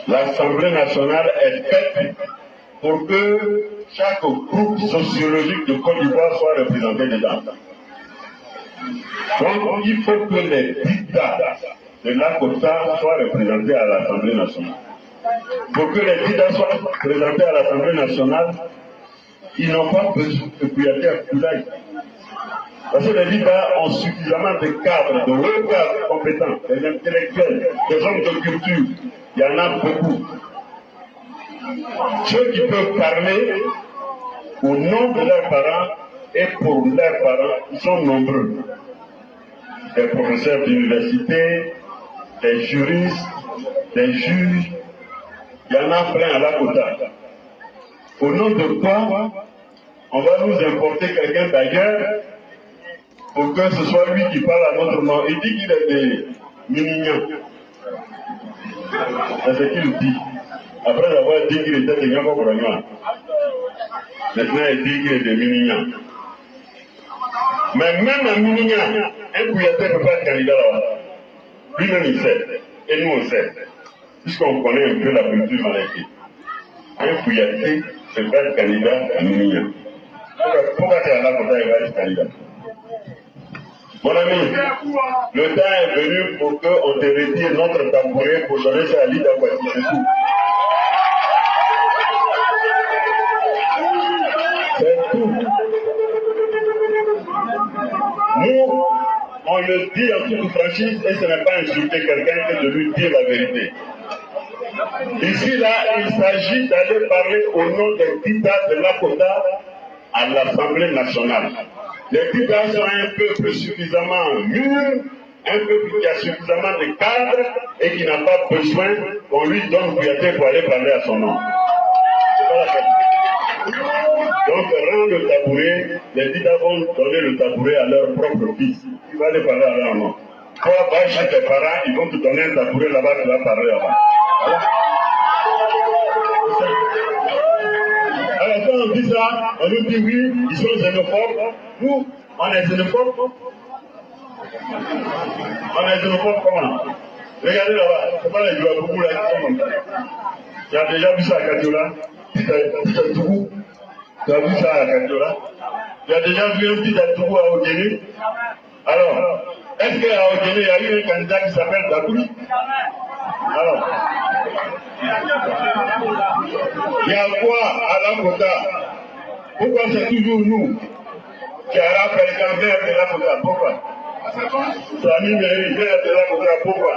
L'Assemblée nationale est faite pour que chaque groupe sociologique de Côte d'Ivoire soit représenté dedans. Donc, il faut que les dictats de Lakota soient représentés à l'Assemblée nationale. Pour que les dictats soient représentés à l'Assemblée nationale, ils n'ont pas besoin de Kouyaté Abdoulaye. Parce que les leaders ont suffisamment de cadres, de hauts cadres compétents, des intellectuels, des hommes de culture. Il y en a beaucoup. Ceux qui peuvent parler au nom de leurs parents et pour leurs parents, ils sont nombreux. Des professeurs d'université, des juristes, des juges, il y en a plein à Lakota. Au nom de quoi on va nous importer quelqu'un d'ailleurs pour que ce soit lui qui parle à notre nom. Il dit qu'il est des mignons. C'est ce qu'il dit. après avoir dit qu'il était devenu encore Maintenant, il dit qu'il est devenu Mignan. Mais même à Mignan, un Kouyaté ne peut pas être candidat là-bas. Lui-même, il sait. Et nous, on sait. Puisqu'on connaît un peu la culture maladie. Un Kouyaté ne peut pas être candidat à Mignan. Pourquoi tu es là pour être candidat? Mon ami, le temps est venu pour qu'on te retire notre tabouret pour donner ça à l'île d'Akwati. C'est tout. C'est tout. Nous, on le dit en toute franchise et ce n'est pas insulter quelqu'un que de lui dire la vérité. Ici, là, il s'agit d'aller parler au nom des Tita de Lakota à l'Assemblée nationale. Les Tita sont un peuple suffisamment mûr, un peuple qui a suffisamment de cadres et qui n'a pas besoin qu'on lui donne Kouyaté pour aller parler à son nom. C'est pas la peine. Donc, rends le tabouret, les Tita vont donner le tabouret à leur propre fils. Tu vas aller parler à leur nom. Toi, va chez tes parents, ils vont te donner un tabouret là-bas, tu vas parler là-bas. Voilà. Alors quand on dit ça, on nous dit oui, ils sont xénophobes. Nous, on est xénophobes. On est xénophobes comment? Regardez là-bas, c'est pas les Douabou là qui sont comme ça. Tu as déjà vu ça à Kadiola? Tu as vu ça à Kadiola? Tu as déjà vu un petit Atougou à Ogéné? Alors, est-ce qu'à Ogéné, il y a eu un candidat qui s'appelle Dakouli? Alors, il y a quoi à Lakota? Pourquoi c'est toujours nous qui avons fait le maire de Lakota? Pourquoi? Sami Meri, maire de Lakota, pourquoi?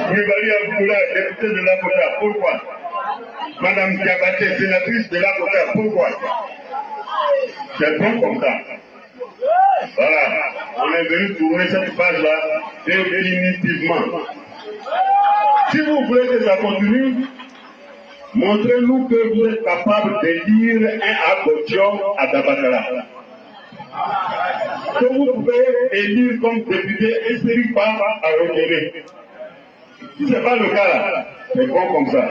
Mibali Abdoula, député de Lakota, pourquoi? Madame Diabaté, sénatrice de Lakota, pourquoi? C'est bon comme ça. Voilà, on est venu tourner cette page-là définitivement. Si vous voulez que ça continue, montrez-nous que vous êtes capable d'élire un Agotion à Dabakara. Que vous pouvez élire comme député et série pas à Ogéné. Si ce n'est pas le cas là, c'est bon comme ça.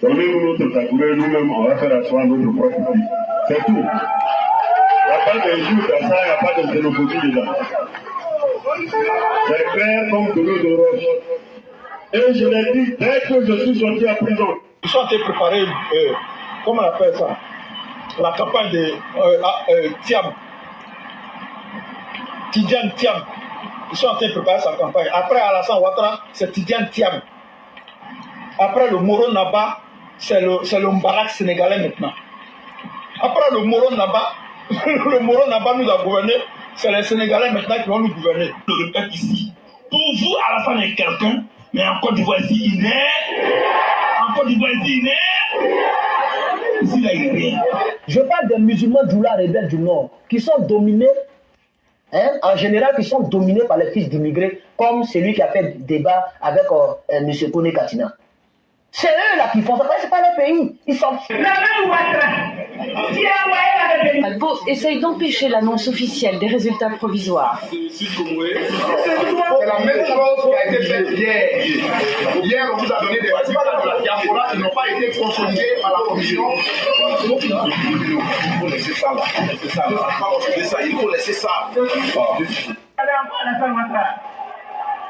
Donnez-nous notre tabouret, nous-mêmes, on va faire asseoir notre propre vie. C'est tout. Il n'y a pas d'injure dans ça, il n'y a pas de xénophobie dedans. C'est clair comme de l'eau de roche. Et je l'ai dit, dès que je suis sorti à prison. Ils sont en train de préparer, comment on appelle ça? La campagne de Thiam. Tidjane Thiam. Ils sont en train de préparer sa campagne. Après Alassane Ouattara, c'est Tidjane Thiam. Après le Moro Naba, c'est le Mbarak sénégalais maintenant. Après le Moro Naba, le Moro Naba nous a gouverné, c'est les Sénégalais maintenant qui vont nous gouverner. Je le répète ici, pour vous, Alassane est quelqu'un, mais en Côte d'Ivoire ici, il est. En Côte d'Ivoire ici, il est. Ici, là, il est rien. Je parle des musulmans djoula rebelles du Nord, qui sont dominés, en général, qui sont dominés par les fils d'immigrés, comme celui qui a fait débat avec M. Kone Katina. C'est eux là qui font ça, c'est pas le pays. Ils sont. Albo essaye d'empêcher l'annonce officielle des résultats provisoires. C'est la même chose qui a été faite hier. Hier, on vous a donné des résultats de la diaspora qui n'ont pas été consolidés par la commission. Il faut laisser ça là. Il faut laisser ça.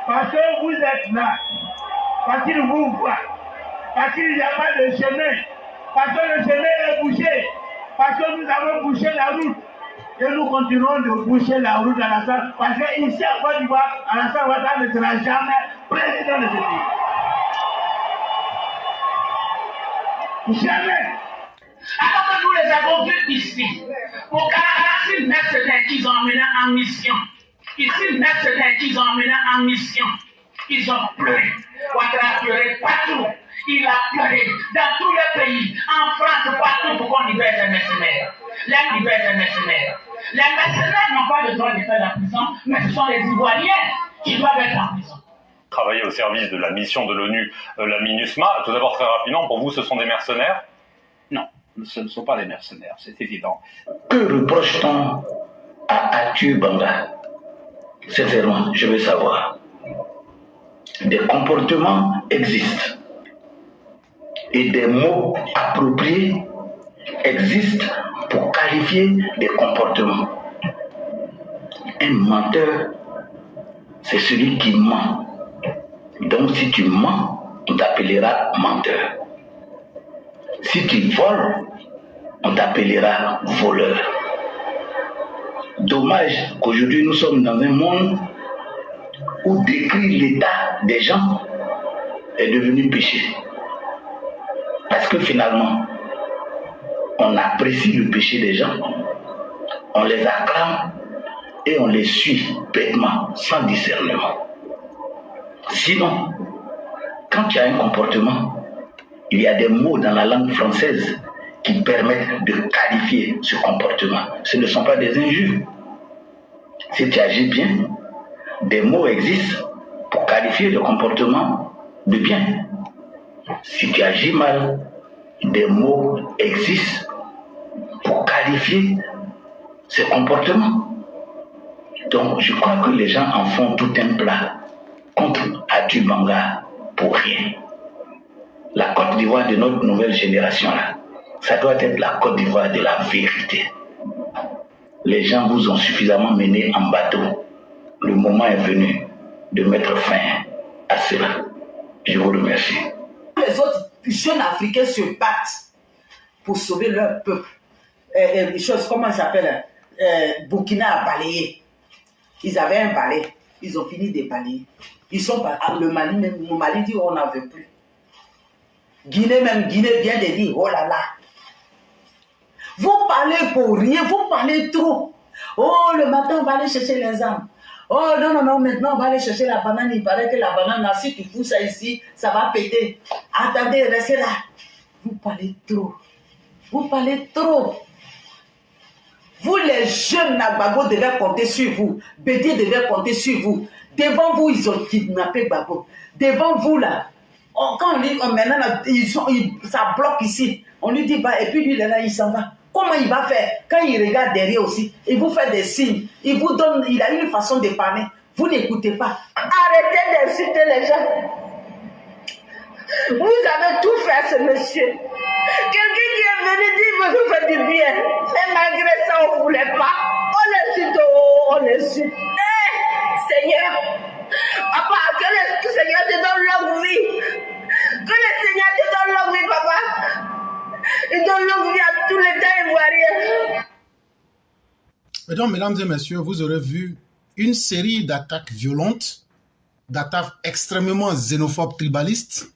Parce que vous êtes là, parce qu'il vous voit. Parce qu'il n'y a pas de chemin, parce que le chemin est bouché, parce que nous avons bouché la route. Et nous continuons de boucher la route à Alassane, parce qu'ici à Côte d'Ivoire, Alassane Ouattara ne sera jamais président de ce pays. Jamais. Alors que nous les avons vus ici, pour qu'Alassane mette ce qu'ils ont emmené en mission. Ici, mettre ce qu'ils ont emmené en mission. Ils ont pleuré. Ouattara a pleuré partout. Il a pleuré dans tous les pays, en France, partout, pour qu'on libère les mercenaires. Les libère les mercenaires. Les mercenaires n'ont pas le droit de faire la prison, mais ce sont les Ivoiriens qui doivent être en prison. Travailler au service de la mission de l'ONU, la MINUSMA. Tout d'abord, très rapidement, pour vous, ce sont des mercenaires? Non, ce ne sont pas des mercenaires, c'est évident. Que reproche-t-on à Athieu Banga? Sincèrement, je veux savoir. des comportements existent et des mots appropriés existent pour qualifier des comportements. Un menteur, c'est celui qui ment. Donc si tu mens, on t'appellera menteur. Si tu voles, on t'appellera voleur. Dommage qu'aujourd'hui nous sommes dans un monde où décrire l'état des gens est devenu péché. Parce que finalement, on apprécie le péché des gens, on les acclame et on les suit bêtement, sans discernement. Sinon, quand tu as un comportement, il y a des mots dans la langue française qui permettent de qualifier ce comportement. Ce ne sont pas des injures. Si tu agis bien, des mots existent pour qualifier le comportement de bien. Si tu agis mal, des mots existent pour qualifier ce comportement. Donc, je crois que les gens en font tout un plat contre Adu Manga pour rien. La Côte d'Ivoire de notre nouvelle génération, là, ça doit être la Côte d'Ivoire de la vérité. Les gens vous ont suffisamment mené en bateau. Le moment est venu de mettre fin à cela. Je vous remercie. Les autres jeunes Africains se battent pour sauver leur peuple. Les choses, comment ça s'appelle, Burkina a balayé. Ils avaient un balai. Ils ont fini de balayer. Ils sont pas. Le Mali dit on n'en veut plus. Guinée vient de dire oh là là. Vous parlez pour rien, vous parlez trop. Oh, le matin, on va aller chercher les armes. Oh, non, maintenant, on va aller chercher la banane. Il paraît que la banane, là, si tu fous ça ici, ça va péter. Attendez, restez là. Vous parlez trop. Vous parlez trop. Vous, les jeunes Gbagbo, devez compter sur vous. Bédié devait compter sur vous. Devant vous, ils ont kidnappé Gbagbo. Devant vous, là, quand on dit, maintenant, là, ça bloque ici. On lui dit, bah, et puis lui, là, il s'en va. Comment il va faire? Quand il regarde derrière aussi, il vous fait des signes. Il vous donne, il a une façon de parler. Vous n'écoutez pas. Arrêtez d'insulter les gens. Vous avez tout fait à ce monsieur. Quelqu'un qui est venu dire que vous faites du bien. Et malgré ça, on ne voulait pas. On insulte. Seigneur, papa, que le Seigneur te donne longue vie. Que le Seigneur te donne longue vie, papa. Il donne longue vie à tous les temps ivoiriens. Donc, mesdames et messieurs, vous aurez vu une série d'attaques violentes, d'attaques extrêmement xénophobes, tribalistes.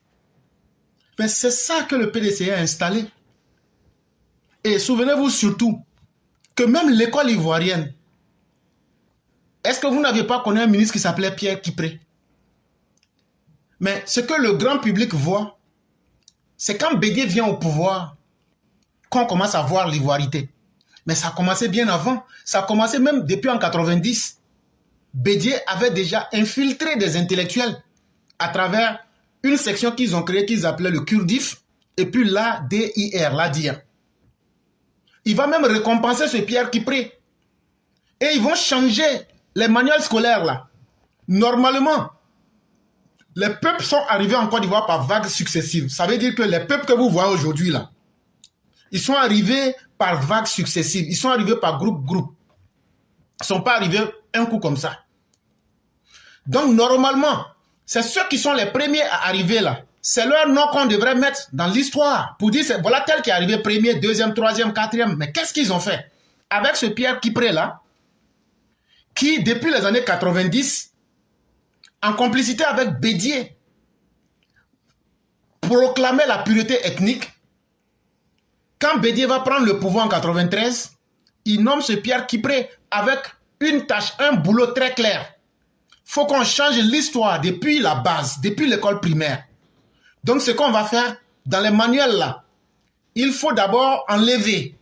Mais c'est ça que le PDC a installé. Et souvenez-vous surtout que même l'école ivoirienne, est-ce que vous n'aviez pas connu un ministre qui s'appelait Pierre Kipré? Mais ce que le grand public voit, c'est quand Bédié vient au pouvoir qu'on commence à voir l'ivoirité. Mais ça a commencé bien avant. Ça a commencé même depuis en 90. Bédié avait déjà infiltré des intellectuels à travers une section qu'ils ont créée qu'ils appelaient le Kurdif et puis l'ADIR, l'ADIR. Il va même récompenser ce Pierre Kipré. Et ils vont changer les manuels scolaires là. Normalement, les peuples sont arrivés en Côte d'Ivoire par vagues successives. Ça veut dire que les peuples que vous voyez aujourd'hui là, ils sont arrivés par vagues successives. Ils sont arrivés par groupe. Ils ne sont pas arrivés un coup comme ça. Donc normalement, c'est ceux qui sont les premiers à arriver là. C'est leur nom qu'on devrait mettre dans l'histoire. Pour dire, voilà tel qui est arrivé premier, deuxième, troisième, quatrième. Mais qu'est-ce qu'ils ont fait? Avec ce Pierre Kipré là, qui depuis les années 90, en complicité avec Bédié, proclamait la pureté ethnique. Quand Bédié va prendre le pouvoir en 93, il nomme ce Pierre Kipré avec une tâche, un boulot très clair. Il faut qu'on change l'histoire depuis la base, depuis l'école primaire. Donc ce qu'on va faire dans les manuels là, il faut d'abord enlever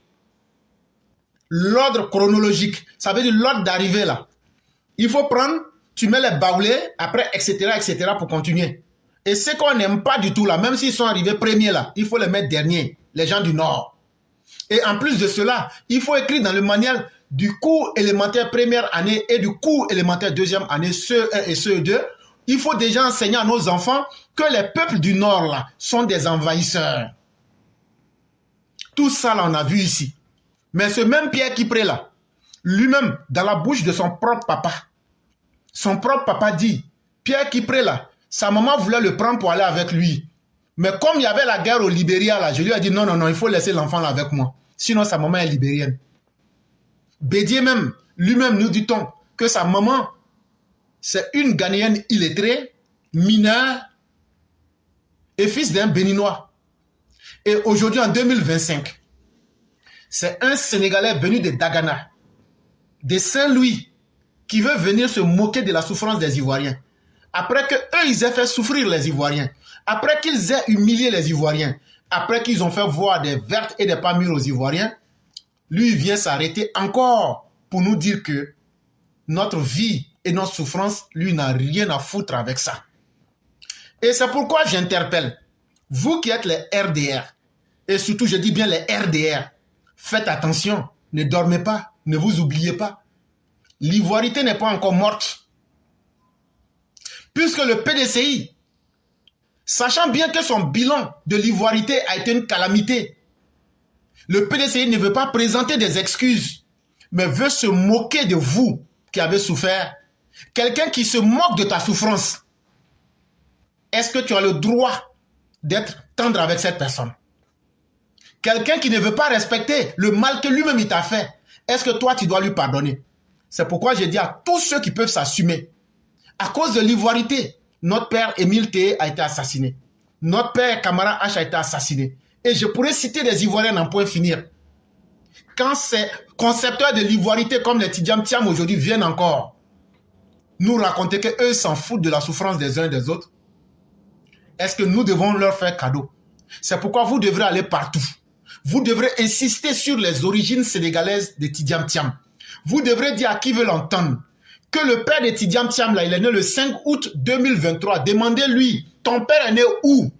l'ordre chronologique. Ça veut dire l'ordre d'arrivée là. Il faut prendre, tu mets les baoulés, après etc. pour continuer. Et ce qu'on n'aime pas du tout là, même s'ils sont arrivés premiers là, il faut les mettre derniers, les gens du Nord. Et en plus de cela, il faut écrire dans le manuel du cours élémentaire première année et du cours élémentaire deuxième année, CE1 et CE2, Il faut déjà enseigner à nos enfants que les peuples du Nord là sont des envahisseurs. Tout ça là, on a vu ici. Mais ce même Pierre Kipré là, lui-même, dans la bouche de son propre papa dit, Pierre Kipré là, sa maman voulait le prendre pour aller avec lui. Mais comme il y avait la guerre au Libéria là, je lui ai dit non, il faut laisser l'enfant là avec moi. Sinon sa maman est libérienne. Bédier même, lui-même nous dit-on que sa maman, c'est une Ghanéenne illettrée, mineure et fils d'un Béninois. Et aujourd'hui, en 2025, c'est un Sénégalais venu de Dagana, de Saint-Louis, qui veut venir se moquer de la souffrance des Ivoiriens. Après qu'eux, ils aient fait souffrir les Ivoiriens, après qu'ils aient humilié les Ivoiriens, après qu'ils ont fait voir des vertes et des pas mûres aux Ivoiriens, lui, il vient s'arrêter encore pour nous dire que notre vie et notre souffrance, lui, n'a rien à foutre avec ça. Et c'est pourquoi j'interpelle, vous qui êtes les RDR, et surtout, je dis bien les RDR, faites attention, ne dormez pas, ne vous oubliez pas. L'ivoirité n'est pas encore morte. Puisque le PDCI, sachant bien que son bilan de l'ivoirité a été une calamité, le PDCI ne veut pas présenter des excuses, mais veut se moquer de vous qui avez souffert. Quelqu'un qui se moque de ta souffrance, est-ce que tu as le droit d'être tendre avec cette personne? Quelqu'un qui ne veut pas respecter le mal que lui-même il t'a fait, est-ce que toi tu dois lui pardonner? C'est pourquoi je dis à tous ceux qui peuvent s'assumer, à cause de l'ivoirité, notre père Émile Théé a été assassiné. Notre père Camara H a été assassiné. Et je pourrais citer des Ivoiriens n'en point finir. Quand ces concepteurs de l'ivoirité comme les Tidjam Thiam aujourd'hui viennent encore nous raconter qu'eux s'en foutent de la souffrance des uns et des autres, est-ce que nous devons leur faire cadeau? C'est pourquoi vous devrez aller partout. Vous devrez insister sur les origines sénégalaises de Tidjam Thiam. Vous devrez dire à qui veut l'entendre que le père de Tidjam Thiam, là, il est né le 5 août 2023. Demandez-lui, ton père est né où?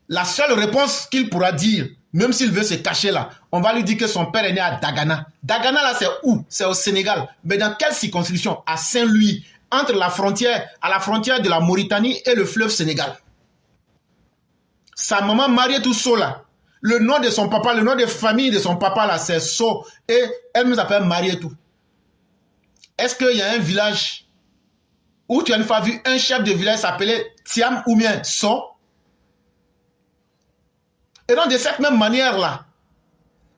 La seule réponse qu'il pourra dire, même s'il veut se cacher là, on va lui dire que son père est né à Dagana. Dagana là, c'est où? C'est au Sénégal. Mais dans quelle circonscription? À Saint-Louis, entre la frontière, à la frontière de la Mauritanie et le fleuve Sénégal. Sa maman Marietou So là, le nom de son papa, le nom de famille de son papa là, c'est So. Et elle nous appelle Marietou. Est-ce qu'il y a un village où tu as une fois vu un chef de village s'appeler Thiam ou bien So? Et donc de cette même manière-là,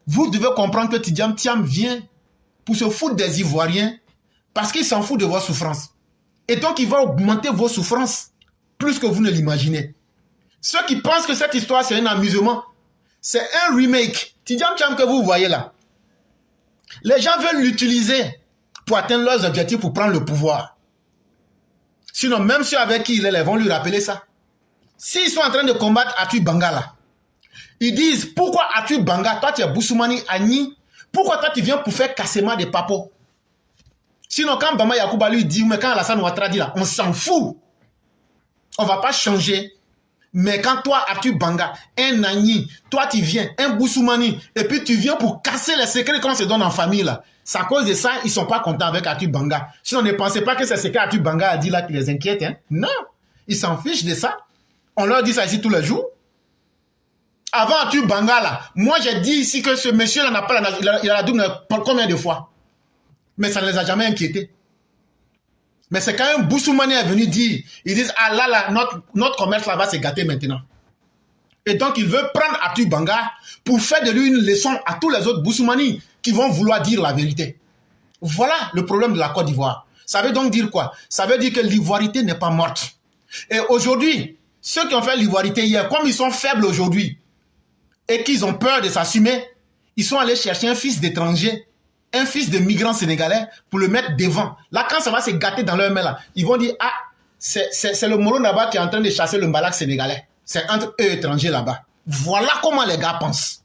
vous devez comprendre que Tidjam Thiam vient pour se foutre des Ivoiriens parce qu'il s'en fout de vos souffrances. Et donc il va augmenter vos souffrances plus que vous ne l'imaginez. Ceux qui pensent que cette histoire c'est un amusement, c'est un remake. Tidjam Thiam que vous voyez là, les gens veulent l'utiliser pour atteindre leurs objectifs, pour prendre le pouvoir. Sinon, même ceux avec qui il est, ils vont lui rappeler ça. S'ils sont en train de combattre Atu Banga là, ils disent, pourquoi Atu Banga, toi tu es Boussoumani Agni, pourquoi toi tu viens pour faire Kassema des papos? Sinon, quand Bama Yacouba lui dit, mais quand Alassane Ouattara dit là, on s'en fout. On ne va pas changer. Mais quand toi, Atu Banga, un Agni, toi tu viens, un Boussoumani, et puis tu viens pour casser les secrets qu'on se donne en famille là. C'est à cause de ça, ils ne sont pas contents avec Atu Banga. Sinon, ne pensez pas que c'est ce qu'Atu Banga a dit là qui les inquiète. Hein? Non, ils s'en fichent de ça. On leur dit ça ici tous les jours. Avant Atu Banga là, moi j'ai dit ici que ce monsieur là n'a pas il a la double combien de fois. Mais ça ne les a jamais inquiétés. Mais c'est quand un Boussoumani est venu dire, ils disent, ah là, notre commerce là va se gâter maintenant. Et donc il veut prendre Atu Banga pour faire de lui une leçon à tous les autres Boussoumani qui vont vouloir dire la vérité. Voilà le problème de la Côte d'Ivoire. Ça veut donc dire quoi? Ça veut dire que l'ivoirité n'est pas morte. Et aujourd'hui, ceux qui ont fait l'ivoirité hier, comme ils sont faibles aujourd'hui, et qu'ils ont peur de s'assumer, ils sont allés chercher un fils d'étranger, un fils de migrant sénégalais, pour le mettre devant. Là, quand ça va se gâter dans leur main, là, ils vont dire, ah, c'est le Moro là-bas qui est en train de chasser le Mbalak sénégalais. C'est entre eux étrangers là-bas. Voilà comment les gars pensent.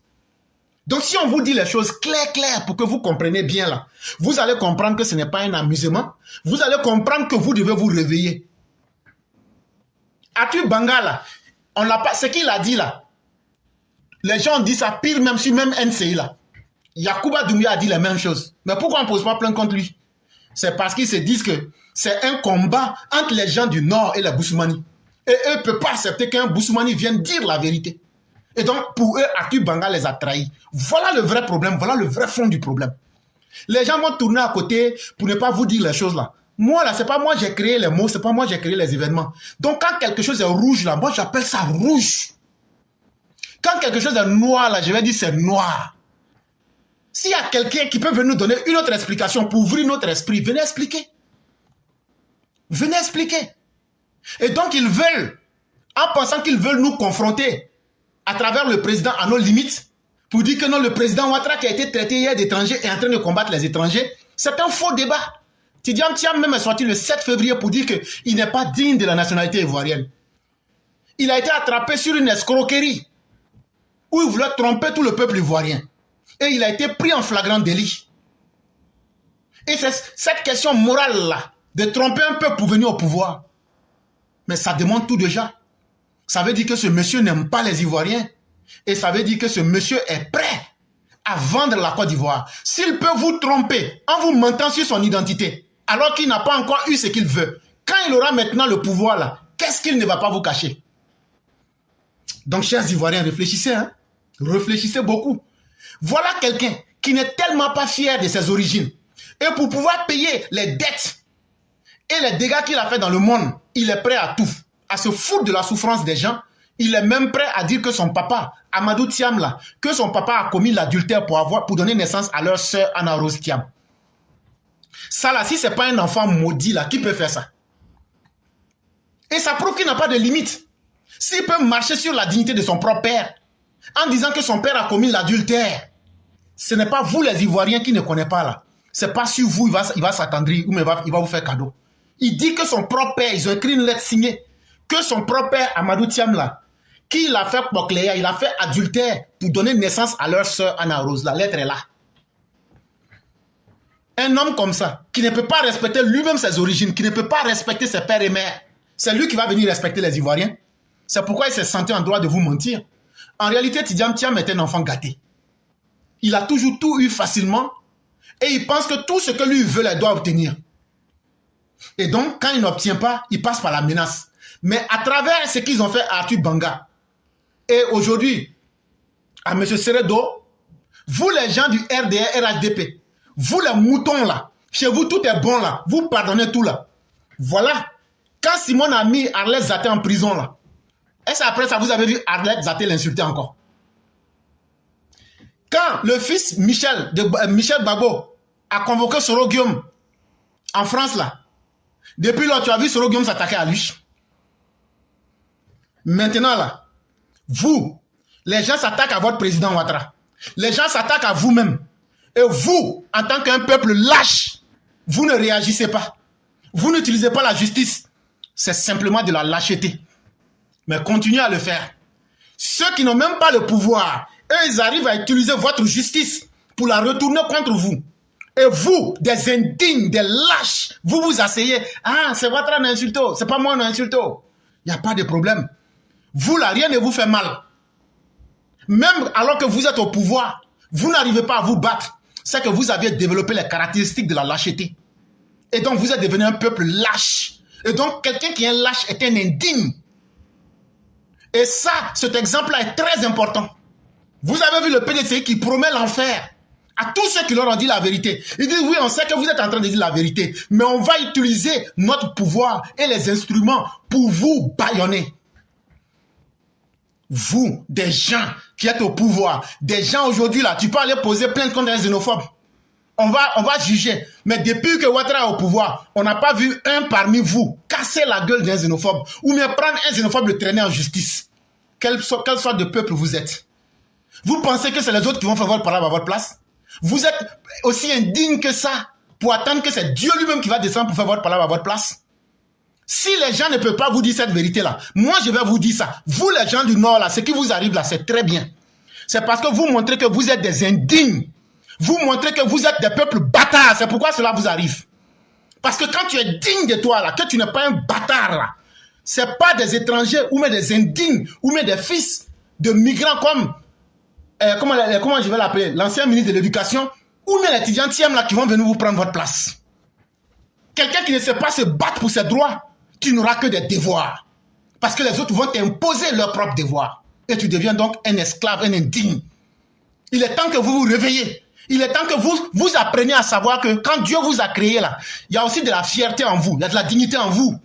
Donc, si on vous dit les choses claires pour que vous compreniez bien là, vous allez comprendre que ce n'est pas un amusement. Vous allez comprendre que vous devez vous réveiller. Atu Banga là, on l'a pas, ce qu'il a dit là, les gens disent ça pire même sur même NCI là. Yacouba Doumbia a dit la même chose. Mais pourquoi on ne pose pas plainte contre lui? C'est parce qu'ils se disent que c'est un combat entre les gens du Nord et les Boussoumani. Et eux ne peuvent pas accepter qu'un Boussoumani vienne dire la vérité. Et donc, pour eux, Atu Banga les a trahis. Voilà le vrai problème, voilà le vrai fond du problème. Les gens vont tourner à côté pour ne pas vous dire les choses là. Moi, là, c'est pas moi j'ai créé les mots, c'est pas moi j'ai créé les événements. Donc, quand quelque chose est rouge là, moi j'appelle ça rouge. Quand quelque chose est noir là, je vais dire c'est noir. S'il y a quelqu'un qui peut venir nous donner une autre explication pour ouvrir notre esprit, venez expliquer. Venez expliquer. Et donc, ils veulent, en pensant qu'ils veulent nous confronter à travers le président à nos limites, pour dire que non, le président Ouattara qui a été traité hier d'étranger est en train de combattre les étrangers, c'est un faux débat. Tidjane Thiam même est sorti le 7 février pour dire qu'il n'est pas digne de la nationalité ivoirienne. Il a été attrapé sur une escroquerie où il voulait tromper tout le peuple ivoirien. Et il a été pris en flagrant délit. Et c'est cette question morale-là, de tromper un peuple pour venir au pouvoir. Mais ça demande tout déjà. Ça veut dire que ce monsieur n'aime pas les Ivoiriens. Et ça veut dire que ce monsieur est prêt à vendre la Côte d'Ivoire. S'il peut vous tromper en vous mentant sur son identité, alors qu'il n'a pas encore eu ce qu'il veut, quand il aura maintenant le pouvoir là, qu'est-ce qu'il ne va pas vous cacher? Donc, chers Ivoiriens, réfléchissez, hein? Réfléchissez beaucoup. Voilà quelqu'un qui n'est tellement pas fier de ses origines. Et pour pouvoir payer les dettes et les dégâts qu'il a fait dans le monde, il est prêt à tout. À se foutre de la souffrance des gens. Il est même prêt à dire que son papa, Amadou Thiam, là, que son papa a commis l'adultère pour donner naissance à leur sœur Anna Rose Thiam. Ça là, si ce n'est pas un enfant maudit là, qui peut faire ça? Et ça prouve qu'il n'a pas de limite. S'il peut marcher sur la dignité de son propre père, en disant que son père a commis l'adultère, ce n'est pas vous les Ivoiriens qui ne connaissez pas là. Ce n'est pas sur vous, il va s'attendrir ou il va vous faire cadeau. Il dit que son propre père, ils ont écrit une lettre signée, que son propre père, Amadou Thiam là, qu'il a fait Pokléa, il a fait adultère pour donner naissance à leur sœur Anna Rose. La lettre est là. Un homme comme ça, qui ne peut pas respecter lui-même ses origines, qui ne peut pas respecter ses pères et mères, c'est lui qui va venir respecter les Ivoiriens. C'est pourquoi il s'est senti en droit de vous mentir. En réalité, Tidjane Thiam est un enfant gâté. Il a toujours tout eu facilement et il pense que tout ce que lui veut, il doit obtenir. Et donc, quand il n'obtient pas, il passe par la menace. Mais à travers ce qu'ils ont fait à Atu Banga, et aujourd'hui, à M. Seredo, vous les gens du RDR, RHDP, vous les moutons là, chez vous tout est bon là, vous pardonnez tout là. Voilà. Quand Simon a mis Arlette Zaté en prison là, est-ce après ça vous avez vu Arlette Zaté l'insulter encore? Quand le fils Michel Gbagbo a convoqué Soro Guillaume en France là, depuis là tu as vu Soro Guillaume s'attaquer à lui. Maintenant là, vous, les gens s'attaquent à votre président Ouattara. Les gens s'attaquent à vous-même. Et vous, en tant qu'un peuple lâche, vous ne réagissez pas. Vous n'utilisez pas la justice. C'est simplement de la lâcheté. Mais continuez à le faire. Ceux qui n'ont même pas le pouvoir, eux, ils arrivent à utiliser votre justice pour la retourner contre vous. Et vous, des indignes, des lâches, vous vous asseyez. Ah, c'est Ouattara qui a insulté. C'est pas moi qui a insulté. Il n'y a pas de problème. Vous là, rien ne vous fait mal. Même alors que vous êtes au pouvoir, vous n'arrivez pas à vous battre. C'est que vous avez développé les caractéristiques de la lâcheté. Et donc vous êtes devenu un peuple lâche. Et donc quelqu'un qui est lâche est un indigne. Et ça, cet exemple-là est très important. Vous avez vu le PDCI qui promet l'enfer à tous ceux qui leur ont dit la vérité. Ils disent oui, on sait que vous êtes en train de dire la vérité, mais on va utiliser notre pouvoir et les instruments pour vous bâillonner. Vous, des gens qui êtes au pouvoir, des gens aujourd'hui là, tu peux aller poser plainte contre un xénophobe. On va juger. Mais depuis que Ouattara est au pouvoir, on n'a pas vu un parmi vous casser la gueule d'un xénophobe ou bien prendre un xénophobe et le traîner en justice. Quelle sorte de peuple vous êtes? Vous pensez que c'est les autres qui vont faire votre parole à votre place? Vous êtes aussi indigne que ça pour attendre que c'est Dieu lui-même qui va descendre pour faire votre parole à votre place? Si les gens ne peuvent pas vous dire cette vérité-là, moi je vais vous dire ça. Vous les gens du Nord, là, ce qui vous arrive là, c'est très bien. C'est parce que vous montrez que vous êtes des indignes. Vous montrez que vous êtes des peuples bâtards. C'est pourquoi cela vous arrive. Parce que quand tu es digne de toi, là, que tu n'es pas un bâtard, là, c'est pas des étrangers ou même des indignes ou même des fils de migrants comme, comment je vais l'appeler, l'ancien ministre de l'Éducation ou même les Tidjane Thiam là qui vont venir vous prendre votre place. quelqu'un qui ne sait pas se battre pour ses droits, tu n'auras que des devoirs. Parce que les autres vont t'imposer leurs propres devoirs. Et tu deviens donc un esclave, un indigne. Il est temps que vous vous réveillez. Il est temps que vous appreniez à savoir que quand Dieu vous a créé là, il y a aussi de la fierté en vous, il y a de la dignité en vous.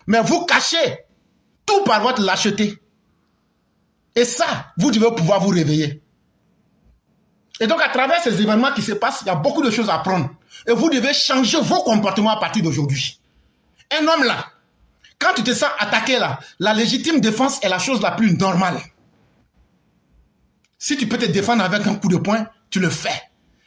Mais vous cachez tout par votre lâcheté. Et ça, vous devez pouvoir vous réveiller. Et donc à travers ces événements qui se passent, il y a beaucoup de choses à apprendre. Et vous devez changer vos comportements à partir d'aujourd'hui. Un homme là, quand tu te sens attaqué là, la légitime défense est la chose la plus normale. Si tu peux te défendre avec un coup de poing, tu le fais.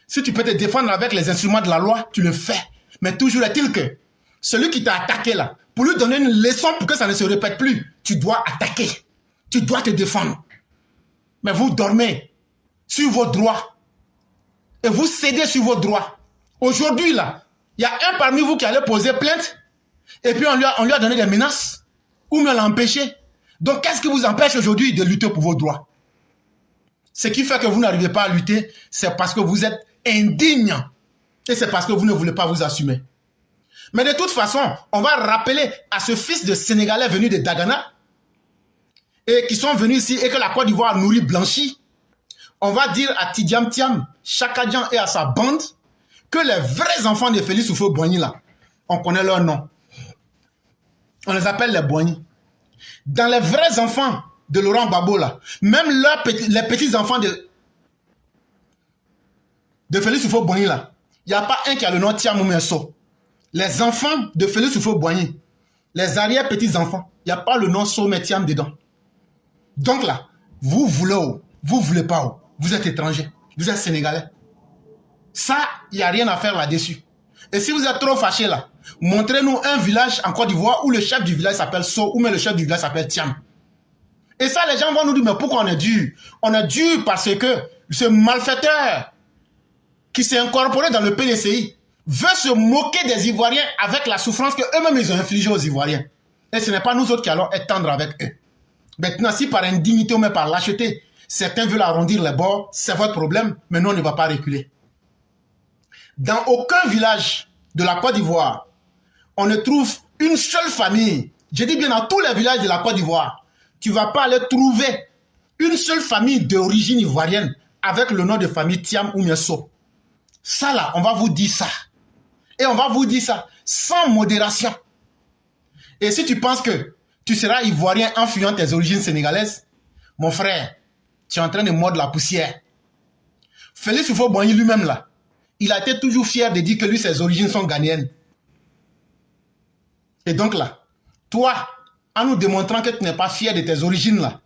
Si tu peux te défendre avec les instruments de la loi, tu le fais. Mais toujours est-il que celui qui t'a attaqué là, pour lui donner une leçon pour que ça ne se répète plus, tu dois attaquer. Tu dois te défendre. Mais vous dormez sur vos droits. Et vous cédez sur vos droits. Aujourd'hui là, il y a un parmi vous qui allait poser plainte. Et puis on lui a donné des menaces. Ou on l'a empêché. Donc qu'est-ce qui vous empêche aujourd'hui de lutter pour vos droits? Ce qui fait que vous n'arrivez pas à lutter, c'est parce que vous êtes indigne. Et c'est parce que vous ne voulez pas vous assumer. Mais de toute façon, on va rappeler à ce fils de Sénégalais venu de Dagana et qui sont venus ici et que la Côte d'Ivoire a nourri blanchi. On va dire à Tidiam Thiam, Chakadjan et à sa bande que les vrais enfants de Félix Houphouët-Boigny là, on connaît leur nom. On les appelle les Boigny. Dans les vrais enfants de Laurent Gbagbo là, même les petits-enfants de Félix Houphouët-Boigny là, il n'y a pas un qui a le nom Thiam Oumesso. Les enfants de Félix Houphouët-Boigny, les arrière-petits-enfants, il n'y a pas le nom Sommet Thiam dedans. Donc là, vous voulez ou vous voulez pas ou, vous êtes étranger, vous êtes sénégalais. Ça, il n'y a rien à faire là-dessus. Et si vous êtes trop fâché là, montrez-nous un village en Côte d'Ivoire où le chef du village s'appelle So, ou même le chef du village s'appelle Thiam. Et ça, les gens vont nous dire, mais pourquoi on est dur? On est dur parce que ce malfaiteur qui s'est incorporé dans le PDCI veut se moquer des Ivoiriens avec la souffrance qu'eux-mêmes ils ont infligée aux Ivoiriens. Et ce n'est pas nous autres qui allons être tendres avec eux. Maintenant, si par indignité ou même par lâcheté, certains veulent arrondir les bords, c'est votre problème, mais nous, on ne va pas reculer. Dans aucun village de la Côte d'Ivoire, on ne trouve une seule famille. Je dis bien dans tous les villages de la Côte d'Ivoire, tu ne vas pas aller trouver une seule famille d'origine ivoirienne avec le nom de famille Thiam ou Miesso. Ça là, on va vous dire ça. Et on va vous dire ça sans modération. Et si tu penses que tu seras ivoirien en fuyant tes origines sénégalaises, mon frère, tu es en train de mordre la poussière. Félix Houphouët-Boigny lui-même là, il a été toujours fier de dire que lui, ses origines sont ghanéennes. Et donc là, toi, en nous démontrant que tu n'es pas fier de tes origines là,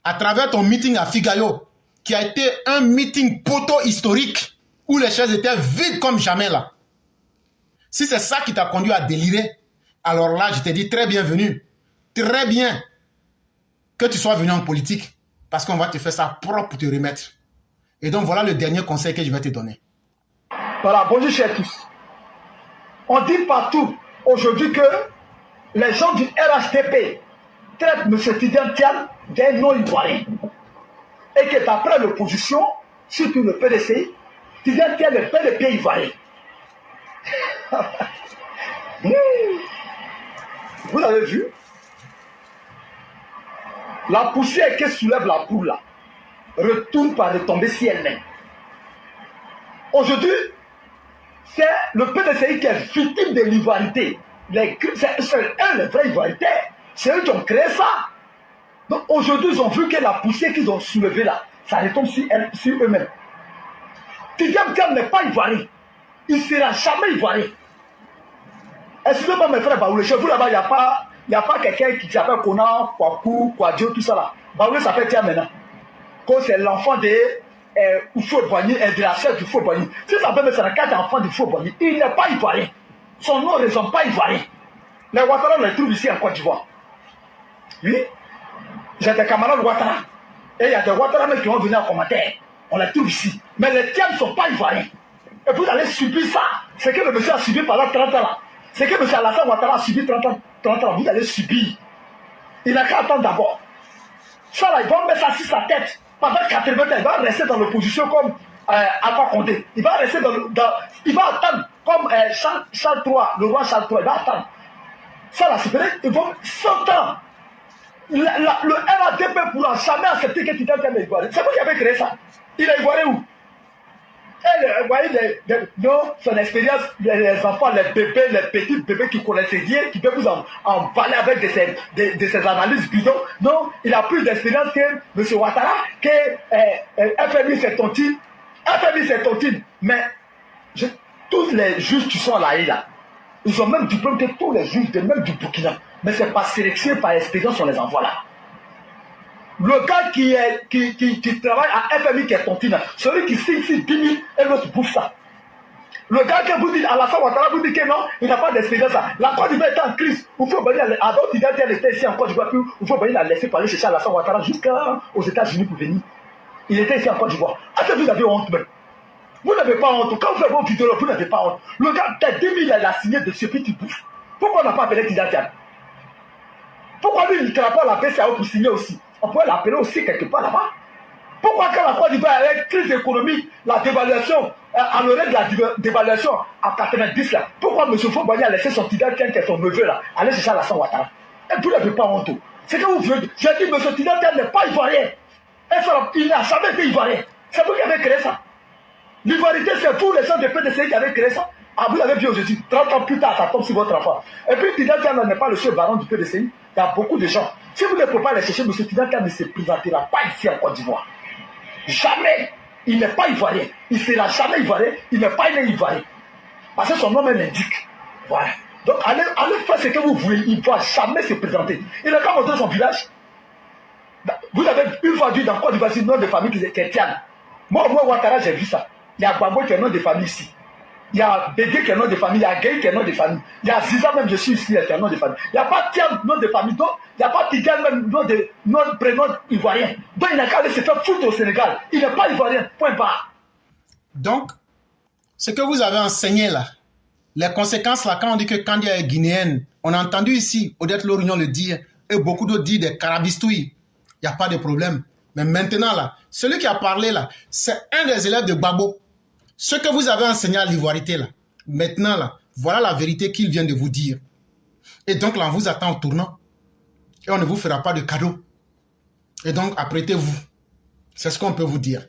à travers ton meeting à Figayo, qui a été un meeting poteau historique, où les chaises étaient vides comme jamais là. Si c'est ça qui t'a conduit à délirer, alors là, je te dis très bienvenue. Très bien que tu sois venu en politique, parce qu'on va te faire ça propre pour te remettre. Et donc voilà le dernier conseil que je vais te donner. Voilà, bonjour chers tous. On dit partout aujourd'hui que les gens du RHDP traitent M. Tidiane Thiam d'un non-ivoirien. Et que d'après l'opposition, surtout le PDCI, Tidiane Thiam n'est pas le pays ivoirien. Vous avez vu? La poussière qui soulève la poule là, retourne par retomber si elle-même. Aujourd'hui, c'est le PDCI qui est victime de l'ivoirité. C'est eux les vrais ivoirités. C'est eux qui ont créé ça. Donc aujourd'hui, ils ont vu que la poussière qu'ils ont soulevée là, ça retombe sur eux-mêmes. Tidiane Thiam n'est pas ivoirien. Il ne sera jamais ivoirien. Excusez-moi mes frères Baoulé, chez vous là-bas, il n'y a pas quelqu'un qui s'appelle Kona, Kwaku, Kwadjo, tout ça là. Baoulé s'appelle Thiam maintenant. Quand c'est l'enfant de Houphouët-Boigny et de la sœur du Houphouët-Boigny. Si ça peut mettre 4 enfants du Houphouët-Boigny, il n'est pas ivoirien. Son nom ne résonne pas ivoirien. Les Ouattara, on les trouve ici en Côte d'Ivoire. Oui. J'ai des camarades Ouattara. Et il y a des Ouattara qui vont venir en commentaire. On les trouve ici. Mais les Thiam ne sont pas ivoiriens. Et vous allez subir ça. C'est que le monsieur a subi pendant 30 ans là. C'est que M. Alassane Ouattara a subi 30 ans, vous allez subir. Il n'a qu'à attendre d'abord. Ça là, ils vont mettre ça sur sa tête. Pendant 80 ans, il va rester dans l'opposition comme Alpha Condé. Il va rester il va attendre comme Charles III, le roi Charles III, il va attendre. Ça, là, c'est peut-être, il faut 100 ans. Le RADP pourra jamais accepter que Tida Thiam est ivoirien. C'est vous qui avez créé ça. Il est ivoirien où? Vous voyez, son expérience, les enfants, les bébés, les petits bébés qui connaissaient rien, qui peuvent vous emballer avec de ces analyses bidons. Non, il a plus d'expérience que M. Ouattara, que FMI c'est tontine. FMI c'est tontine. Mais tous les juges qui sont là, ils ont même diplôme que tous les juges, même du Burkina. Mais c'est pas sélectionné par expérience, on les envoie là. Le gars qui travaille à FMI qui est tontine, celui qui signe 10 000 et l'autre bouffe ça. Le gars que vous dites, Alassane Ouattara, vous dites que non, il n'a pas d'expérience. La Côte d'Ivoire est en crise. Il faut venir à d'autres identités, elle était ici en Côte d'Ivoire, puis il faut venir la laisser parler chercher Alassane Ouattara jusqu'aux États-Unis pour venir. Il était ici en Côte d'Ivoire. Est-ce que vous avez honte même? Vous n'avez pas honte. Quand vous faites vos vidéos, vous n'avez pas honte. Le gars, peut-être 10 000, il a signé de ce petit bouffe. Pourquoi on n'a pas appelé Tidatian? Pourquoi lui, il ne travaille pas à la PCAO pour signer aussi? On pourrait l'appeler aussi quelque part là-bas. Pourquoi quand la Côte d'Ivoire avec crise économique, la dévaluation, à l'oreille de la dévaluation à 90 là, pourquoi M. Fobani a laissé son Tidatian qui est son neveu là, aller chercher Alassane Ouattara? Et vous n'avez pas honte. C'est que vous voulez. J'ai dit, M. Tidatian n'est pas ivoirien. Il n'a jamais été ivoirien. C'est vous qui avez créé ça. L'ivoirité, c'est vous, les gens de PDCI qui avez créé ça. Ah, vous l'avez vu aujourd'hui, 30 ans plus tard, ça tombe sur votre enfant. Et puis, Tidatian n'est pas le seul baron du PDCI. Il y a beaucoup de gens. Si vous ne pouvez pas les chercher, M. Tidatian ne se présentera pas ici en Côte d'Ivoire. Jamais. Il n'est pas ivoirien. Il ne sera jamais ivoirien. Il n'est pas né ivoirien. Parce que son nom l'indique. Voilà. Donc, allez faire ce que vous voulez. Il ne va jamais se présenter. Il n'a qu'à montrer son village. Vous avez une fois vu dans Côte d'Ivoire, c'est le nom de famille qui est Tiane. Moi, Ouattara, j'ai vu ça. Il y a Gbagbo qui est nom de famille ici. Il y a Bégué qui est nom de famille. Il y a Gueye qui est nom de famille. Il y a Ziza même, je suis ici, qui est nom de famille. Il n'y a pas Tiam, nom de famille. Donc, il n'y a pas Tidiane même, nom de prénom ivoirien. Donc, il n'a qu'à aller se faire foutre au Sénégal. Il n'est pas ivoirien. Point barre. Donc, ce que vous avez enseigné là, les conséquences là, quand on dit que Kandia est guinéenne, on a entendu ici Odette Lorignon le dire, et beaucoup d'autres disent des carabistouilles. Il n'y a pas de problème. Mais maintenant là, celui qui a parlé là, c'est un des élèves de Gbagbo. Ce que vous avez enseigné à l'ivoirité là, maintenant là, voilà la vérité qu'il vient de vous dire. Et donc là, on vous attend au tournant. Et on ne vous fera pas de cadeau. Et donc, apprêtez-vous. C'est ce qu'on peut vous dire.